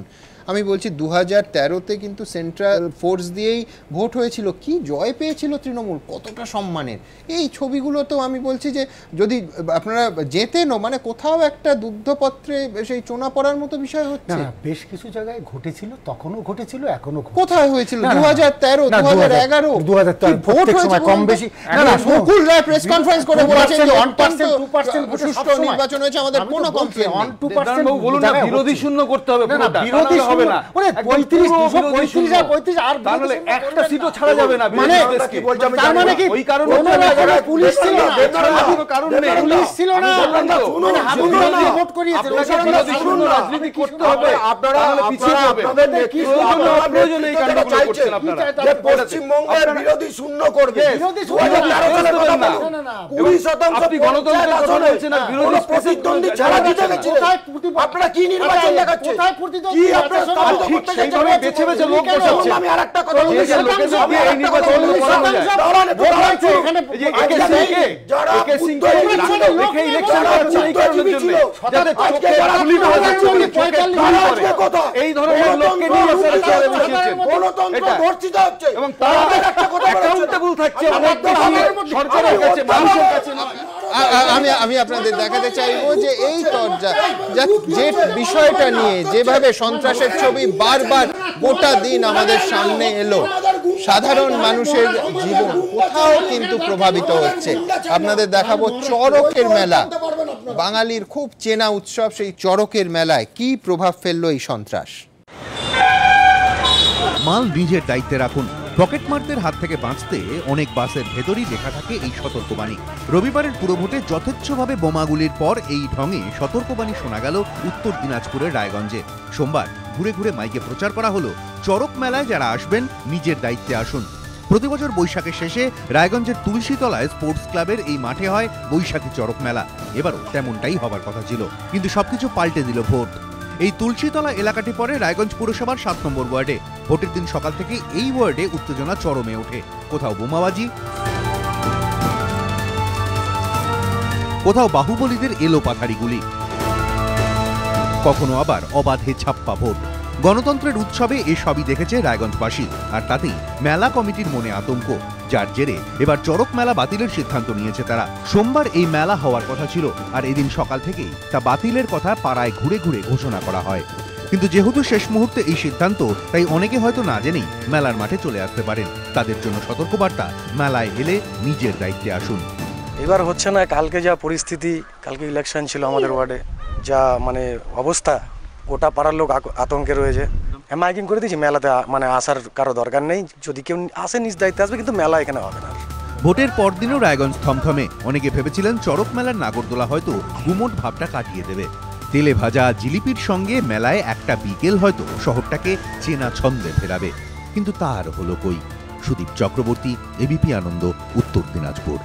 আমি বলছি 2013-তে কিন্তু সেন্ট্রাল ফোর্স দিয়েই ভোট হয়েছিল, কি জয় পেয়েছিল তৃণমূল, কতটা সম্মানের। এই ছবিগুলো তো আমি বলছি যে যদি আপনারা যেতেনও, মানে কোথাও একটা দুগ্ধপত্রে সেই চোনা পড়ার মতো বিষয় হচ্ছে। বেশ কিছু জায়গায় ঘটেছিল, তখনও ঘটেছিল, এখনো কোথায় হয়েছিল? 2013, 2011 ভোট হয়েছে কম বেশি। মুকুল রায় প্রেস কনফারেন্স করে বলেছেন যে 1% সুষ্ঠু নির্বাচন হয়েছে, আমাদের কোনো কমপ্লেইন নেই। 1-2% বলুন না, বিরোধী শূন্য করতে হবে, বিরোধী হবে না, মানে 35 আর তাহলে একটা সিটও ছাড়া যাবে না। মানে কি বলছো? তার মানে কি ওই কারণে পুলিশ ছিল না, কারণ নেই, পুলিশ ছিল না, মানে হাবুড়ে ভোট করিয়েছে। বিরোধী শূন্য রাজনীতি করতে হবে, আপনারা পিছিয়ে যাবেন। আপনাদের কি প্রয়োজন এই কাণ্ডগুলো করছেন আপনারা? যে পশ্চিমবঙ্গের বিরোধী শূন্য করবে, বিরোধী শূন্য না, 20% আপনি গণতন্ত্রের কথা বলছেন আর বিরোধী প্রতিদ্বন্দ্বী ছাড়া জিতে গেছে। আপনারা কি নির্বাচন দেখাচ্ছেন? কোথায় প্রতিদ্বন্দ্বী? কি আপনারা ঠিক সেইভাবে বেছে বেছে লোক বসাচ্ছে। আমি আরেকটা কথা বলি, যে লোকেদের দিয়ে এই নির্বাচন করানো যায়। এই যে একে সিংকে রেখে ইলেকশন করছে এই কারণের জন্য, যাতে চোখে গুলি না হয়ে যাচ্ছে, এই ধরনের লোককে নিয়ে আপনারা চেয়ারে বসিয়েছেন। গণতন্ত্র বর্জিত হচ্ছে এবং তারা অ্যাকাউন্টেবল থাকছে সরকারের কাছে, মানুষের কাছে। আমি আপনাদের দেখাতে চাইবো যে এই যে বিষয়টা নিয়ে যেভাবে সন্ত্রাসের ছবি বারবার গোটা দিন আমাদের সামনে এলো, সাধারণ মানুষের জীবন কোথাও কিন্তু প্রভাবিত হচ্ছে। আপনাদের দেখাবো চড়কের মেলা, বাঙালির খুব চেনা উৎসব, সেই চড়কের মেলায় কি প্রভাব ফেললো এই সন্ত্রাস। মাল নিজের দায়িত্বে রাখুন। পকেটমারদের হাত থেকে বাঁচতে অনেক বাসের ভেতরই লেখা থাকে এই সতর্কবাণী। রবিবারের পুরভোটে যথেচ্ছভাবে বোমাগুলির পর এই ঢঙে সতর্কবাণী শোনা গেল উত্তর দিনাজপুরের রায়গঞ্জে। সোমবার ঘুরে ঘুরে মাইকে প্রচার করা হলো, চড়ক মেলায় যারা আসবেন নিজের দায়িত্বে আসুন। প্রতি বছর বৈশাখের শেষে রায়গঞ্জের তুলসীতলায় স্পোর্টস ক্লাবের এই মাঠে হয় বৈশাখী চড়ক মেলা। এবারও তেমনটাই হবার কথা ছিল, কিন্তু সবকিছু পাল্টে দিল ভোট। এই তুলসীতলা এলাকাটি পড়ে রায়গঞ্জ পুরসভার 7 নম্বর ওয়ার্ডে। ভোটের দিন সকাল থেকে এই ওয়ার্ডে উত্তেজনা চরমে ওঠে। কোথাও বোমাবাজি, কোথাও বাহুবলীদের এলোপাথারি গুলি, কখনো আবার অবাধে ছাপ্পা ভোট। গণতন্ত্রের উৎসবে এসবই দেখেছে রায়গঞ্জবাসী, আর তাতেই মেলা কমিটির মনে আতঙ্ক, যার জেরে এবার চড়ক মেলা বাতিলের সিদ্ধান্ত নিয়েছে তারা। সোমবার এই মেলা হওয়ার কথা ছিল, আর এদিন সকাল থেকেই তা বাতিলের কথা পাড়ায় ঘুরে ঘুরে ঘোষণা করা হয়। কিন্তু যেহেতু শেষ মুহূর্তে এই সিদ্ধান্ত, তাই অনেকে হয়তো না জেনেই মেলার মাঠে চলে আসতে পারেন। তাদের জন্য সতর্কবার্তা, মেলায় এলে নিজের দায়িত্বে আসুন। এবার হচ্ছে না, কালকে যা পরিস্থিতি, কালকে ইলেকশন ছিল আমাদের ওয়ার্ডে, যা মানে অবস্থা, গোটা পাড়ার লোক আতঙ্কে রয়েছে। মাইকিং করে দিয়েছি, মেলাতে মানে আসার কারো দরকার নেই, যদি কেউ আসে নিজ দায়িত্বে আসবে, কিন্তু মেলা এখানে হবে না। ভোটের পরদিনও রায়গঞ্জ থমথমে। অনেকে ভেবেছিলেন চড়ক মেলার নাগরদোলা হয়তো গুমোট ভাবটা কাটিয়ে দেবে। তেলে ভাজা জিলিপির সঙ্গে মেলায় একটা বিকেল হয়তো শহরটাকে চেনা ছন্দে ফেরাবে, কিন্তু তা আর হলো কই। সুদীপ চক্রবর্তী, এবিপি আনন্দ, উত্তর দিনাজপুর।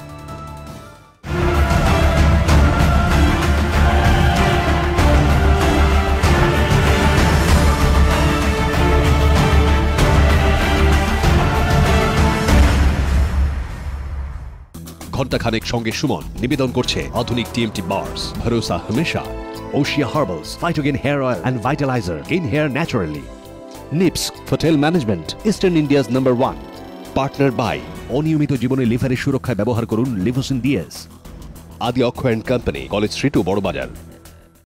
ঘণ্টাখানেক সঙ্গে সুমন নিবেদন করছে আধুনিক টিএমটি বার্স, ভরসা হমেশা। Oshea herbals, Phytogen hair oil and vitaliser, gain hair naturally. NIPS hotel management, eastern India's number 1। Partner by, অনিয়মিত জীবনে লিভারের সুরক্ষায় ব্যবহার করুন Livocin DS. Adi Akshay and company, College Street ও বড়বাজার।